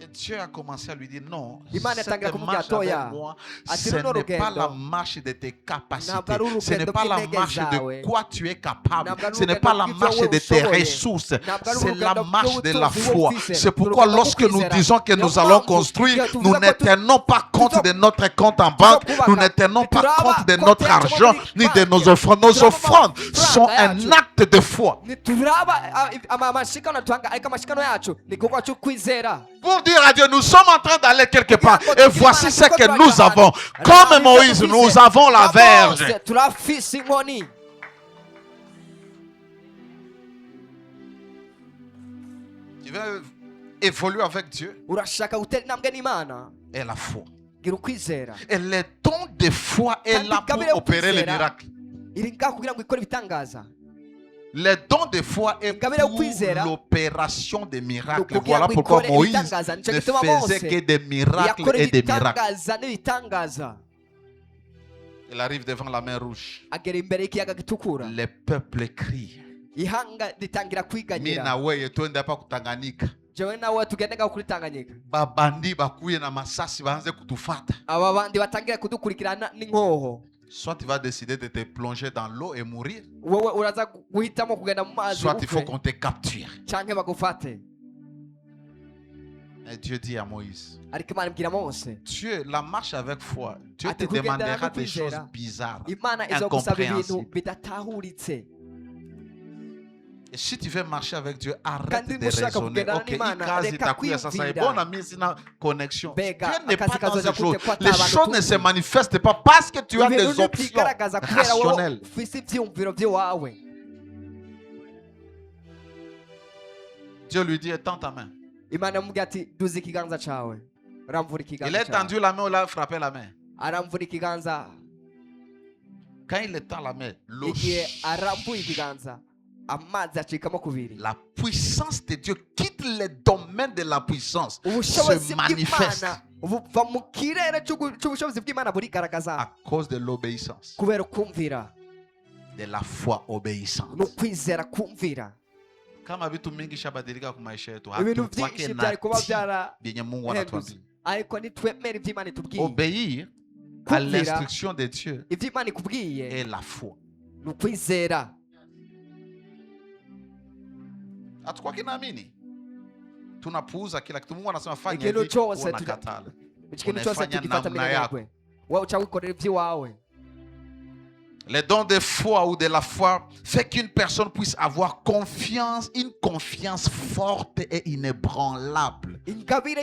A: Et Dieu a commencé à lui dire non,
B: Imana
A: cette
B: yatangira kumubwira
A: marche
B: atoya
A: avec moi,
B: ati
A: ce
B: runo
A: n'est pas
B: rugendo
A: la marche de tes capacités,
B: ntabwo ari
A: ce n'est
B: urugendo
A: pas la
B: rw'intege
A: marche
B: zawe,
A: de quoi tu es capable,
B: ntabwo ari
A: ce n'est
B: urugendo
A: pas la
B: rw'ibyo
A: marche
B: wowe
A: de tes
B: ushoboye,
A: ressources,
B: ntabwo ari
A: c'est la
B: urugendo
A: marche de la
B: rw'ubutunzi wowe
A: foi.
B: ufise,
A: C'est
B: ni
A: pourquoi
B: urugendo
A: lorsque nous
B: rw'ukwizera.
A: disons que
B: Niyo
A: nous allons
B: mpamvu
A: construire,
B: iyo
A: nous
B: tuvuze
A: ne
B: ko
A: tenons pas compte
B: tuzo-
A: de notre compte en banque,
B: kubaka,
A: nous ne tenons pas
B: ntituraba
A: compte de
B: konti
A: notre
B: yacu
A: argent,
B: muri
A: ni de
B: banki,
A: nos offrandes. Nos
B: ntituraba
A: offrandes sont
B: amafaranga
A: un
B: yacu.
A: acte de foi.
B: Ntituraba amashikano atanga ariko amashikano yacu ni igikorwa cyo kwizera.
A: Pour dire à Dieu, nous sommes en train d'aller quelque part. Et voici ce que nous avons.
B: Comme
A: Comme Moïse, nous avons la verge.
B: turafise inkoni.
A: Tu veux évoluer avec Dieu
B: Urashaka gutera intambwe n'Imana,
A: et la foi.
B: gira ukwizera.
A: Et le don de foi est là pour opérer les miracles.
B: Iri ngaho kugira ngo ikore ibitangaza.
A: Le don de foi est
B: Ingabire yo
A: pour
B: kwizera,
A: l'opération des miracles.
B: kugira
A: Voilà
B: ngo
A: pourquoi
B: ikore
A: Moïse
B: ibitangaza. Nicyo
A: ne
B: gituma
A: faisait
B: Mose
A: que des miracles
B: yakora
A: et des miracles.
B: ibitangaza n'ibitangaza.
A: Il arrive devant la mer rouge.
B: Agera imbere y'ikiyaga gitukura.
A: Le peuple crie.
B: Ihanga ritangira
A: Mi
B: kwiganyira.
A: na wewe twende hapa kutanganyika.
B: Jewe nawe tugende ngaho kuri Tanganyika.
A: Babandi bakuye na masasi baanze kutufata.
B: Aba bandi batangira kudukurikirana n'inkoho.
A: Soit tu vas décider de te plonger dans l'eau et mourir.
B: Wowe uraza guhitamo kugenda mu mazi
A: Soit il faut
B: upfe
A: qu'on te capture.
B: canke bagufate.
A: Et Dieu dit à Moïse,
B: Ariko Imana ibwira Mose,
A: Dieu, la marche avec foi, Dieu te
B: Ati kugendana
A: demandera
B: no
A: des choses
B: kwizera,
A: bizarres,
B: Imana izogusaba ibintu
A: incompréhensibles.
B: bidatahuritse.
A: Et si tu veux marcher avec Dieu, arrête
B: Kandi
A: de
B: mushaka
A: raisonner.
B: kugendana
A: Ok,
B: n'Imana,
A: ikazi
B: reka
A: itakuya sasa.
B: kwiyumvira.
A: Bon ami, c'est une connexion. Dieu
B: Mbega,
A: n'est pas
B: akazi
A: dans
B: kazoza
A: ces choses.
B: gute ko
A: Les
B: atabantu
A: choses ne se
B: tuzi.
A: manifestent pas parce que tu as des
B: Ibintu
A: options
B: ntibyigaragaza kubera wowe
A: rationnelles.
B: ufise ivyiyumviro vy'iwawe.
A: Dieu lui dit, étends ta main.
B: Imana yamubwira ati duza ikiganza cawe. Aramvura
A: Il
B: ikiganza
A: a
B: cawe.
A: tendu la main, il a frappé la main.
B: Aramvura ikiganza.
A: Quand il étend la main, l'eau,
B: Igihe arambuye ikiganza, amazi acikamo kubiri.
A: la puissance de Dieu quitte le domaine de la puissance,
B: Ubushobozi
A: se manifeste
B: bw'Imana buva mu kirere cy'ubushobozi bw'Imana burigaragaza
A: à cause de l'obéissance,
B: kubera ukumvira
A: de la foi obéissante.
B: n'ukwizera kumvira.
A: Kama vitu mingi shabadilika kwa maisha yetu,
B: Ibintu
A: hatutwake
B: byinshi
A: na
B: byari kuba
A: tii vyenye Mungu
B: byarahindutse,
A: anatuambia.
B: ariko nitwemera ibyo Imana itubwiye.
A: Obéir à
B: Kumvira
A: l'instruction de Dieu
B: ibyo Imana ikubwiye
A: est la foi.
B: ni ukwizera.
A: Hatukwake naamini, tunapuuza kila kitu. Mungu anasema fanya
B: Ikintu
A: hivi,
B: cyose
A: unakatala.
B: ikintu cyose
A: Unafanya
B: tugifata
A: namna
B: minenegwe, wowe uca wikorera iby'iwawe.
A: Le don de foi ou de la foi fait qu'une personne puisse avoir confiance, une confiance forte et inébranlable.
B: Ingabire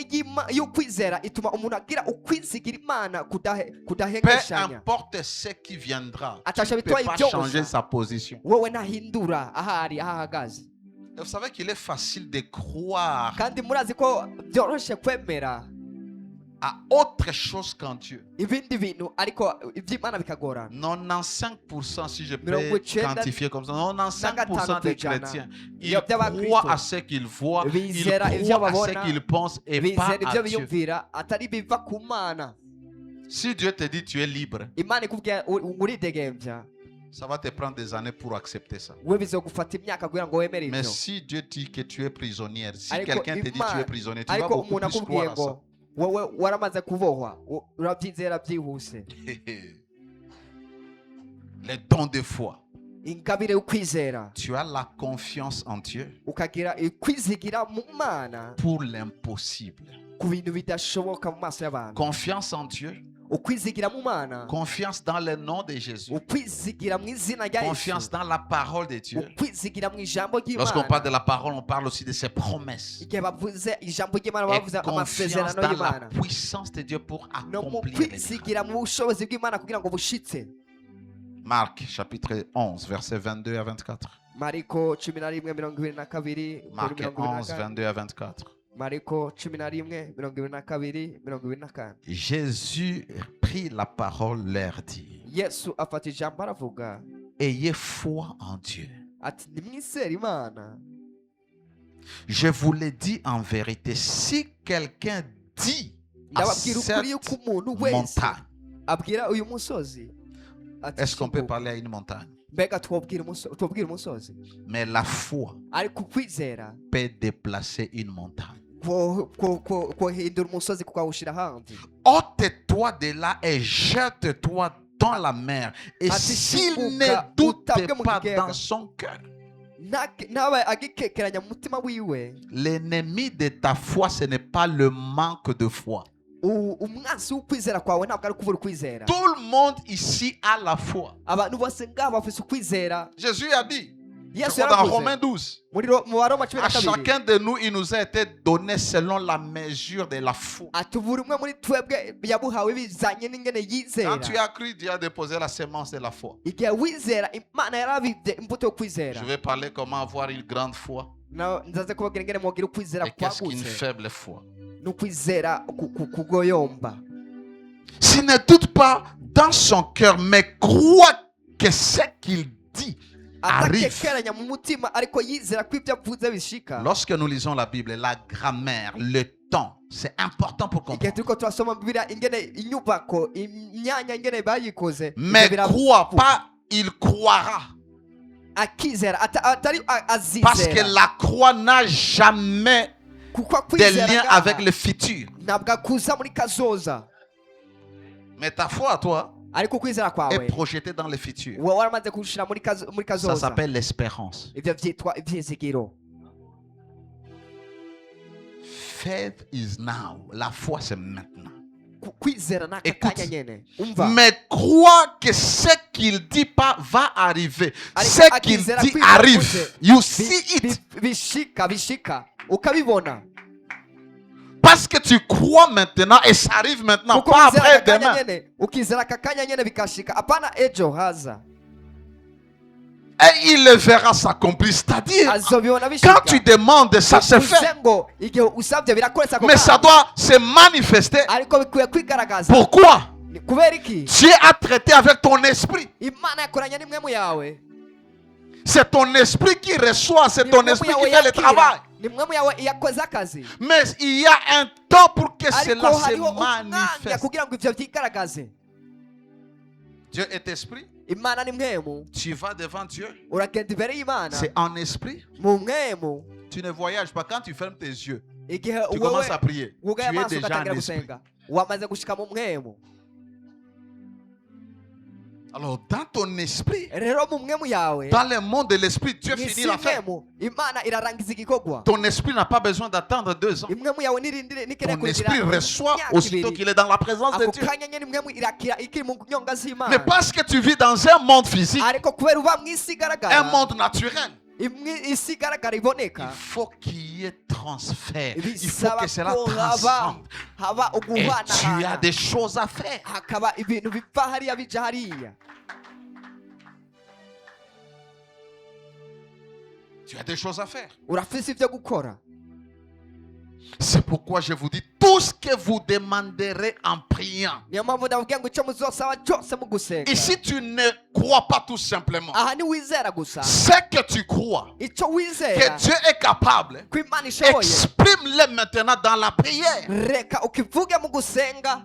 B: y'ukwizera ituma umuntu agira ukwizigira Imana
A: Peu
B: kudahengeshanya.
A: importe ce qui viendra,
B: Atasha
A: tu ne peux
B: bitwaye
A: pas
B: byose.
A: changer sa position.
B: Wowe ntahindura ahari ahahagaze.
A: Et vous savez qu'il est facile de croire
B: Kandi murazi ko byoroshe kwemera
A: à autre chose qu'en Dieu.
B: ibindi bintu ariko iby'Imana bikagorana.
A: 95%, si je peux
B: Mirongo icyenda
A: quantifier comme ça, 95%
B: gatanu
A: des
B: kw'ijana
A: chrétiens, ils
B: by'abakristo
A: croient à ce qu'ils voient, ils
B: bizera ibyo
A: croient à ce
B: babona,
A: qu'ils pensent et pas
B: bizera ibyo
A: à Dieu.
B: biyumvira atari biva ku Mana.
A: Si Dieu te dit tu es libre,
B: Imana ikubwira uridegembya,
A: ça va te prendre des années pour accepter ça.
B: we bizogufata imyaka kugira ngo wemere
A: Mais
B: ibyo.
A: si Dieu dit que tu es prisonnière, si
B: Ariko
A: quelqu'un te dit tu es
B: Imana-
A: prisonnier, tu vas
B: ariko
A: beaucoup
B: umuntu
A: plus
B: akubwiye
A: croire à ça.
B: ngo wowe waramaze kubohwa urabyizera byihuse.
A: Les dons de foi.
B: Ingabire ukwizera.
A: Tu as la confiance en Dieu
B: Ukagira ikwizigira mu Mana
A: pour l'impossible.
B: ku bintu bidashoboka mu maso y'abantu.
A: Confiance en Dieu.
B: Ukwizigira mu Mana.
A: Confiance dans le nom de Jésus.
B: Ukwizigira mu izina rya
A: Confiance
B: Yesu.
A: dans la parole de Dieu.
B: Ukwizigira mu ijambo
A: Lorsqu'on parle de
B: ry'Imana.
A: la parole, on parle aussi de ses promesses.
B: Igihe bavuze ijambo ry'Imana
A: Et
B: bavuze
A: confiance
B: amasezerano
A: dans la
B: y'Imana.
A: puissance de Dieu pour
B: No mu
A: accomplir les miracles.
B: kwizigira mu bushobozi bw'Imana kugira ngo bushitse.
A: Marc chapitre 11, versets 22 à 24.
B: Mariko 11:22.
A: Marc 11, 22 à 24.
B: Mariko 11:22.
A: Jésus prit la parole, leur dit,
B: Yesu afata ijambo aravuga
A: ayez foi en Dieu.
B: ati nimwizere Imana.
A: Je vous l'ai dit en vérité, si quelqu'un dit à
B: Ndababwira ukuri yuko
A: cette
B: umuntu wese
A: montagne,
B: abwira uyu musozi ati
A: est-ce qu'on peut
B: shibuka.
A: parler à une montagne?
B: Mbega twabwira umusozi
A: Mais la foi
B: ariko ukwizera
A: peut déplacer une montagne.
B: kohindura umusozi kukawushyira ahandi.
A: Ôte-toi de là et jette-toi dans la mer. Et
B: Ati
A: s'il
B: shibuka,
A: ne doute
B: utabwe mu
A: pas
B: kiyaga.
A: dans son cœur,
B: Ntabe agikekeranya mu mutima wiwe.
A: l'ennemi de ta foi, ce n'est pas le manque de foi.
B: Umwansi w'ukwizera kwawe ntabwo ari ukubura ukwizera.
A: Tout le monde ici a la foi.
B: Abantu bose ngaha bafise ukwizera.
A: Jésus a dit, je
B: Yesu
A: crois dans
B: yaravuze
A: Romains 12,
B: mu Baroma
A: à
B: 12
A: chacun de nous, il nous a été donné selon la mesure de la foi.
B: ati buri umwe muri twebwe yabuhawe bizanye n'ingene yizera.
A: Quand tu as cru, Dieu a déposé la sémence de la foi.
B: Igihe wizera Imana yarabibye imbuto yo kwizera.
A: Je vais parler comment avoir une grande foi
B: Nzaze kubabwira ingene mwogira ukwizera
A: et qu'est-ce qu'une
B: kwagutse
A: faible foi.
B: n'ukwizera kugoyomba.
A: S'il ne doute pas dans son cœur, mais croit que ce qu'il dit arrive.
B: Atakekeranya mu mutima ariko yizera ko ibyo avuze bishika.
A: Lorsque nous lisons la Bible, la grammaire, le temps, c'est important pour
B: Igihe
A: comprendre.
B: turiko turasoma Bibiliya ingene inyubako imyanya ingene bayikoze.
A: Mais
B: ivyo
A: croit pas, il croira.
B: akizera atari
A: Parce que
B: azizera.
A: la croix n'a jamais
B: Kuko
A: des
B: kwizera
A: liens
B: ngaha
A: avec le futur.
B: ntabwo akuza muri kazoza
A: Mais ta foi à toi
B: ariko ukwizera
A: est
B: kwawe
A: projetée dans le futur.
B: wowe waramaze kuwushyira muri
A: Ça
B: kazoza.
A: s'appelle l'espérance.
B: Ivyo vyitwa ivyizigiro.
A: Faith is now. La foi, c'est maintenant.
B: Kwizera n'aka
A: Écoute.
B: kanya nyene. Umva.
A: Mais crois que ce qu'il dit pas va arriver.
B: Ariko
A: Ce qu'il
B: akizera
A: dit
B: kw'ivyo
A: arrive.
B: yavuze.
A: You see it.
B: Bishika ukabibona.
A: Parce que tu crois maintenant et ça arrive maintenant,
B: Kuko
A: pas
B: wizera
A: après
B: aka kanya
A: demain.
B: nyene, ukizera aka kanya nyene bikashika apana ejo haza.
A: Et il le verra s'accomplir. C'est-à-dire,
B: Azobibona bishika.
A: quand tu demandes, ça se fait.
B: Uvuze ngo igihe usabye birakoresa ako
A: Mais ça
B: kanya.
A: doit se manifester.
B: Ariko bikwiye kwigaragaza.
A: Pourquoi?
B: Kubera iki?
A: Dieu a traité avec ton esprit.
B: Imana yakoranye n'imwemu yawe.
A: C'est ton esprit qui reçoit, c'est ton esprit qui fait le travail.
B: Nimwemu yawe yakoze akazi.
A: Mais il y a un temps pour que
B: Ariko
A: cela se
B: hariho umwanya
A: manifeste.
B: kugira ngo ivyo vyigaragaze.
A: Dieu est esprit.
B: Imana ni mwemu.
A: Tu vas devant Dieu.
B: Uragenda imbere y'Imana.
A: C'est en esprit.
B: Mu mwemu.
A: Tu ne voyages pas. Quand tu fermes tes yeux,
B: Igihe
A: tu
B: wewe
A: commences à prier. Tu
B: wugaye
A: es
B: amaso
A: déjà
B: ugatangira
A: en esprit.
B: gusenga. Wamaze gushika mu mwemu.
A: Alors, dans ton esprit,
B: Rero mu mwemu yawe.
A: dans le monde de l'esprit, Dieu
B: Mw'isi
A: finit la faire.
B: y'imwemu, Imana irarangiza igikorwa.
A: Ton esprit n'a pas besoin d'attendre 2 ans.
B: Imwemu yawe nirindire nikeneye
A: Ton esprit
B: kurindira
A: reçoit
B: imyaka
A: aussitôt
B: ibiri.
A: qu'il est dans la présence de
B: Ako
A: Dieu.
B: kanya nyene imwemu irakira ikiri mu nyonga z'Imana.
A: Mais parce que tu vis dans un monde physique,
B: Ariko kubera uba mw'isi
A: un
B: igaragara.
A: monde naturel,
B: Isi igaragara
A: il
B: iboneka.
A: faut qu'il y ait transfert. Il faut
B: Bisaba
A: que cela
B: ko
A: transcende.
B: haba
A: Et tu as
B: uguhanahana.
A: des choses à faire.
B: Hakaba ibintu biva hariya bija hariya.
A: Tu as des choses à faire.
B: Urafise ivyo gukora.
A: C'est pourquoi je vous dis, tout ce que vous demanderez en priant.
B: Niyo mpamvu ndababwira ngo icyo muzosaba cyose mu gusenga.
A: Et si tu ne crois pas tout simplement,
B: Aha ni wizera gusa.
A: ce que tu crois,
B: Icyo
A: que
B: wizera
A: Dieu est capable,
B: ko Imana ishoboye.
A: exprime-le maintenant dans la prière.
B: Reka ukivuge mu gusenga.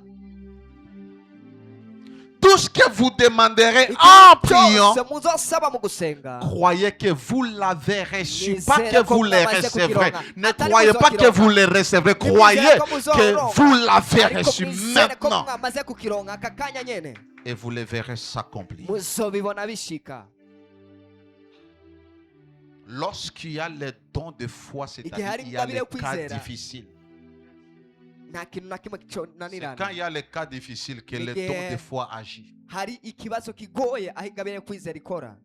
A: tout ce que vous demanderez en priant,
B: cyose muzosaba mu gusenga
A: croyez que vous l'avez reçu,
B: Nizere
A: pas que
B: ko
A: vous les
B: mwamaze
A: recevrez.
B: kukironka.
A: Ne
B: Atari
A: croyez pas que
B: muzokironka.
A: vous les recevrez,
B: Nimwizere
A: croyez
B: ko
A: que
B: muzoronka.
A: vous l'avez
B: Ariko
A: reçu
B: mwizere ko
A: maintenant.
B: mwamaze kukironka aka kanya nyene
A: Et vous les verrez s'accomplir.
B: muzobibona bishika.
A: Lorsqu'il y a les dons de foi, c'est-à-dire
B: hari
A: il y a
B: ingabire
A: les
B: yo
A: cas
B: kwizera.
A: difficiles.
B: Nta kintu na kimwe
A: C'est quand
B: cyonanirana.
A: il y a les cas difficiles que le
B: Igihe
A: don de foi agit.
B: hari ikibazo kigoye aho ingabire yo kwizera ikora.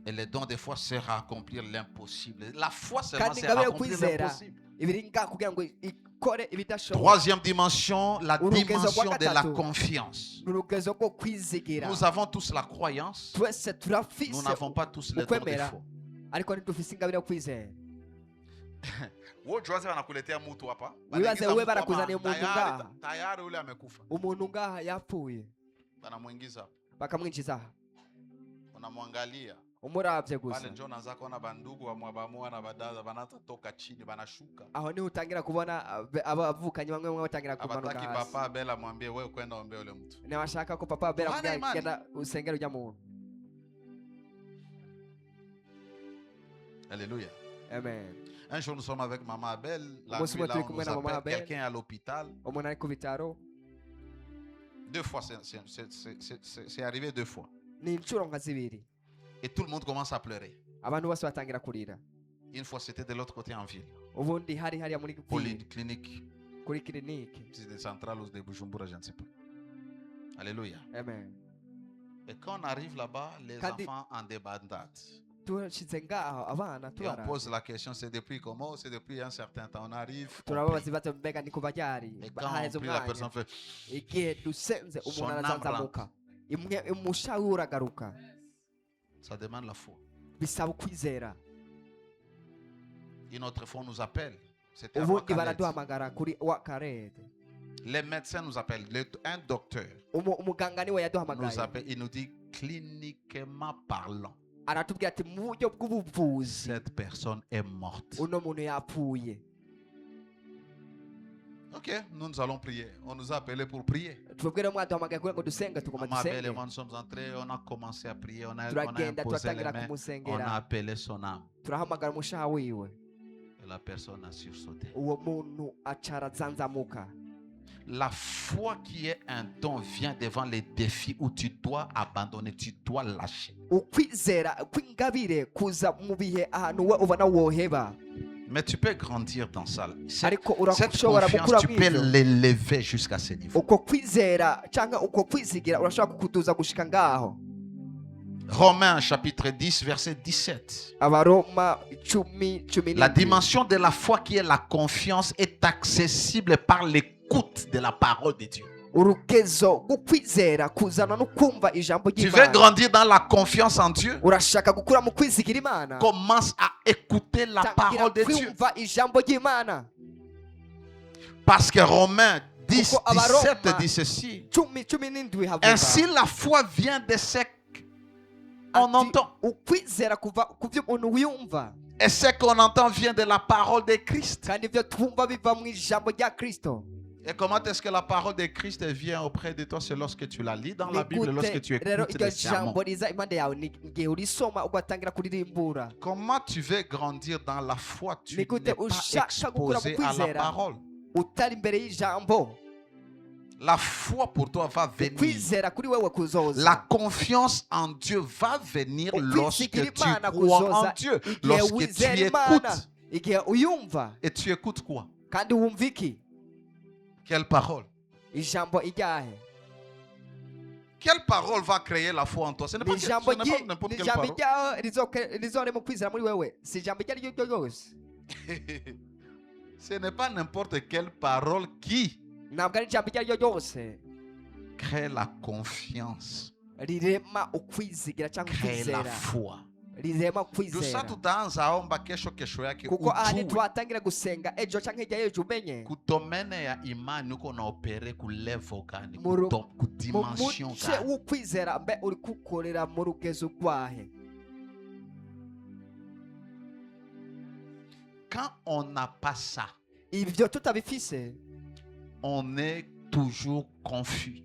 A: Et le don de foi sert à accomplir l'impossible. La foi seulement
B: Kandi
A: sert à
B: ingabire yo
A: accomplir
B: kwizera
A: l'impossible.
B: ibiri ngaha kugira ngo ikore ibidashoboka.
A: Troisième dimension, la
B: Urugezo
A: dimension
B: rwa
A: de la
B: gatatu.
A: confiance.
B: Urugezo rwo kwizigira.
A: Nous avons tous la croyance.
B: Twese
A: Nous
B: turafise
A: n'avons pas tous les dons de
B: ukwemera
A: foi.
B: ariko ntidufise ingabire yo kwizera.
A: Wote wanakuletea mtu hapa.
B: Wibaze wewe barakuzania umuntu
A: Tayari
B: ngaha.
A: tayari ule amekufa.
B: Umuntu ngaha yapfuye
A: Banamuingiza hapa.
B: bakamwinjiza aha.
A: Unamwangalia.
B: Umuravye
A: Pale
B: gusa
A: njoo unaanza kuona bandugu wa mwabamua na badaza banatoka chini banashuka.
B: aho niho utangira kubona abavukanye bamwe bamwe batangira kumanuka
A: Abataki
B: hasi.
A: papa Abela mwambie wewe kwenda ombea ule mtu.
B: Ntibashaka ko papa Abela
A: Hana imani.
B: genda usengera ujya muntu.
A: Alléluia.
B: Amen.
A: Un jour nous sommes avec maman Abel. La
B: Umunsi
A: nuit,
B: umwe
A: là,
B: turi
A: on
B: kumwe
A: nous
B: na mama
A: appelle,
B: Abel.
A: quelqu'un est à l'hôpital.
B: Umuntu ari ku bitaro
A: 2 fois, c'est arrivé 2 fois.
B: ni inshuro nka zibiri
A: Et tout le monde commence à pleurer.
B: abantu bose batangira kurira.
A: Une fois, c'était de l'autre côté en ville.
B: Ubundi hari hariya muri
A: Polyclinique,
B: kuri kiliniki.
A: c'était centrale ou de Bujumbura, je ne sais pas. Alléluia.
B: Amen.
A: Et quand on arrive là-bas, les
B: Kandi-
A: enfants en débandade.
B: Turashize ngaho abana
A: Et on
B: turara.
A: pose la question, c'est depuis comment? C'est depuis un certain temps. On arrive. On
B: Turababaza
A: prie.
B: ibibazo mbega ni kuva ryari.
A: Et quand
B: Haheze
A: on prie, la personne
B: umwanya.
A: fait.
B: Igihe dusenze
A: Son
B: umuntu
A: âme
B: arazanzamuka. Imwe umusha uragaruka.
A: Ça demande la foi.
B: Bisaba ukwizera.
A: Une autre fois, on nous appelle. C'était à
B: Ubundi
A: Ouakaled.
B: baraduhamagara kuri Wakarede.
A: Les médecins nous appellent. Un docteur
B: Umuganga niwe
A: nous
B: yaduhamagaye.
A: appelle. Il nous dit cliniquement parlant,
B: Aratubwira ati mu buryo bw'ubuvuzi
A: cette personne est morte.
B: uno muntu yapfuye.
A: Ok, nous allons prier. On nous a appelés pour prier.
B: Tubwire mwaduhamagaye kugira ngo dusenge tugoma
A: Maman Abel et
B: dusenge.
A: moi, nous sommes entrés. On a commencé à prier. On a
B: Turagenda
A: imposé les
B: turatangira
A: mains. On a
B: kumusengera.
A: appelé son âme.
B: Turahamagara umushaha wiwe.
A: Et la personne a sursauté.
B: Uwo muntu acara zanzamuka.
A: La foi qui est un don vient devant les défis où tu dois abandonner, tu dois lâcher.
B: Ukwizera kw'ingabire kuza mu bihe ahantu we ubona woheba.
A: Mais tu peux grandir dans ça.
B: Ariko
A: Cette
B: urashobora
A: confiance,
B: gukura
A: tu peux
B: mw'ivyo.
A: l'élever jusqu'à ce niveau.
B: Uko kwizera cyangwa uko kwizigira urashobora kukutuza gushika ngaho.
A: Romains chapitre 10, verset 17.
B: Abaroma 10:17.
A: La dimension de la foi qui est la confiance est accessible par l'écoute de la parole de Dieu.
B: Urugezo gukwizera kuzana no kumva ijambo
A: Tu veux
B: ry'Imana.
A: grandir dans la confiance en Dieu?
B: Urashaka gukura mu kwizigira Imana.
A: Commence à écouter la parole de Dieu.
B: Kwumva ijambo ry'Imana.
A: Parce que Romains 10,
B: Kuko Abaroma
A: 17 dit ceci.
B: 10:17 havuga.
A: Ainsi la foi vient de ce qu'on
B: Ati,
A: entend.
B: ukwizera kuva ku byo umuntu wiyumva.
A: Et ce qu'on entend vient de la parole de Christ.
B: Kandi ibyo twumva biva mu ijambo rya Kristo.
A: Et comment est-ce que la parole de Christ vient auprès de toi? C'est lorsque tu la lis dans la Bible, lorsque tu
B: rero
A: écoutes
B: iryo
A: les sermons.
B: jambo riza impande yawe ni igihe urisoma ugatangira kuririmbura.
A: Comment tu veux grandir dans la foi? Tu
B: Ni gute
A: n'es pas
B: ushaka gukura mu
A: exposé à la
B: kwizera
A: parole.
B: utari imbere y'ijambo.
A: La foi pour toi va venir.
B: Kwizera kuri wewe kuzoza.
A: La confiance en Dieu va venir lorsque
B: Ukwizigira
A: tu
B: Imana
A: crois en
B: kuzoza
A: Dieu.
B: igihe
A: Lorsque tu
B: wizera Imana.
A: écoutes.
B: Igihe uyumva
A: Et tu écoutes quoi?
B: kandi wumva iki?
A: Quelle parole?
B: Ijambo ijyahe?
A: Quelle parole va créer la foi en toi? Ce n'est pas,
B: Ni ijambo
A: ce n'est pas n'importe quelle
B: ijambo
A: parole.
B: ijyaho rizoremo kwizera muri wewe. Si ijambo iryo ari ryo ryose.
A: Ce n'est pas n'importe quelle parole qui
B: Ntabwo ari ijambo iryo ari ryo ryose
A: crée la confiance,
B: rirema ukwizigira cyangwa
A: crée la
B: ukwizera.
A: foi.
B: Rirema
A: Dusa
B: kwizera.
A: tutaanza omba kesho yake
B: Kuko ahandi
A: ujue
B: twatangira gusenga ejo cyangwa hirya y'ejo umenye.
A: kudomene ya imani uko na opere ku level gani,
B: Mu
A: ku dimension
B: muce
A: gani.
B: w'ukwizera mbe uri kukorera mu rugezo rwahe.
A: Quand on n'a pas ça,
B: Ibyo tutabifise
A: on est toujours confus.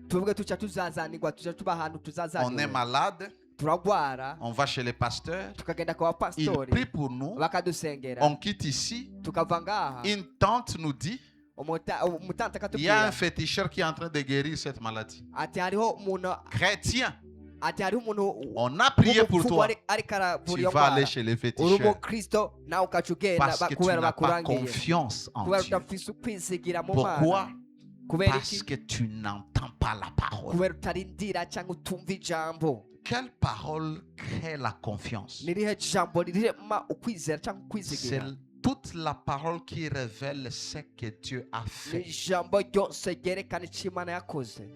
B: tuvuge tuca tuzazanirwa tuca tuba ahantu
A: On est
B: tuzazanirwa
A: malade,
B: turagwara
A: on va chez les pasteurs,
B: tukagenda kwa
A: ils
B: pastori
A: prient pour nous,
B: bakadusengera
A: on quitte ici,
B: tukava ngaha
A: une tante nous dit,
B: umutante
A: il y a un
B: akatubwira
A: féticheur qui est en train de guérir cette maladie.
B: ati hariho umuntu
A: Chrétien,
B: ati hariho umuntu
A: on a prié pour toi.
B: ariko aravura
A: Tu
B: iyo
A: vas aller
B: ndwara
A: chez les
B: uri
A: féticheurs
B: umukristo nawe ukaca ugenda
A: parce que tu
B: kubera
A: n'as pas
B: bakurangiye
A: confiance en
B: kubera
A: Dieu.
B: udafise ukwizigira mu
A: Pourquoi?
B: mana kubera
A: Parce
B: iki
A: que tu n'entends pas la parole.
B: kubera utarindira cyangwa utumva ijambo
A: Quelle parole crée la confiance?
B: nirihe jambo rirema ukwizera cyangwa
A: C'est
B: ukwizigira
A: toute la parole qui révèle ce que Dieu a
B: ni
A: fait,
B: ijambo ryose ryerekana icyo imana yakoze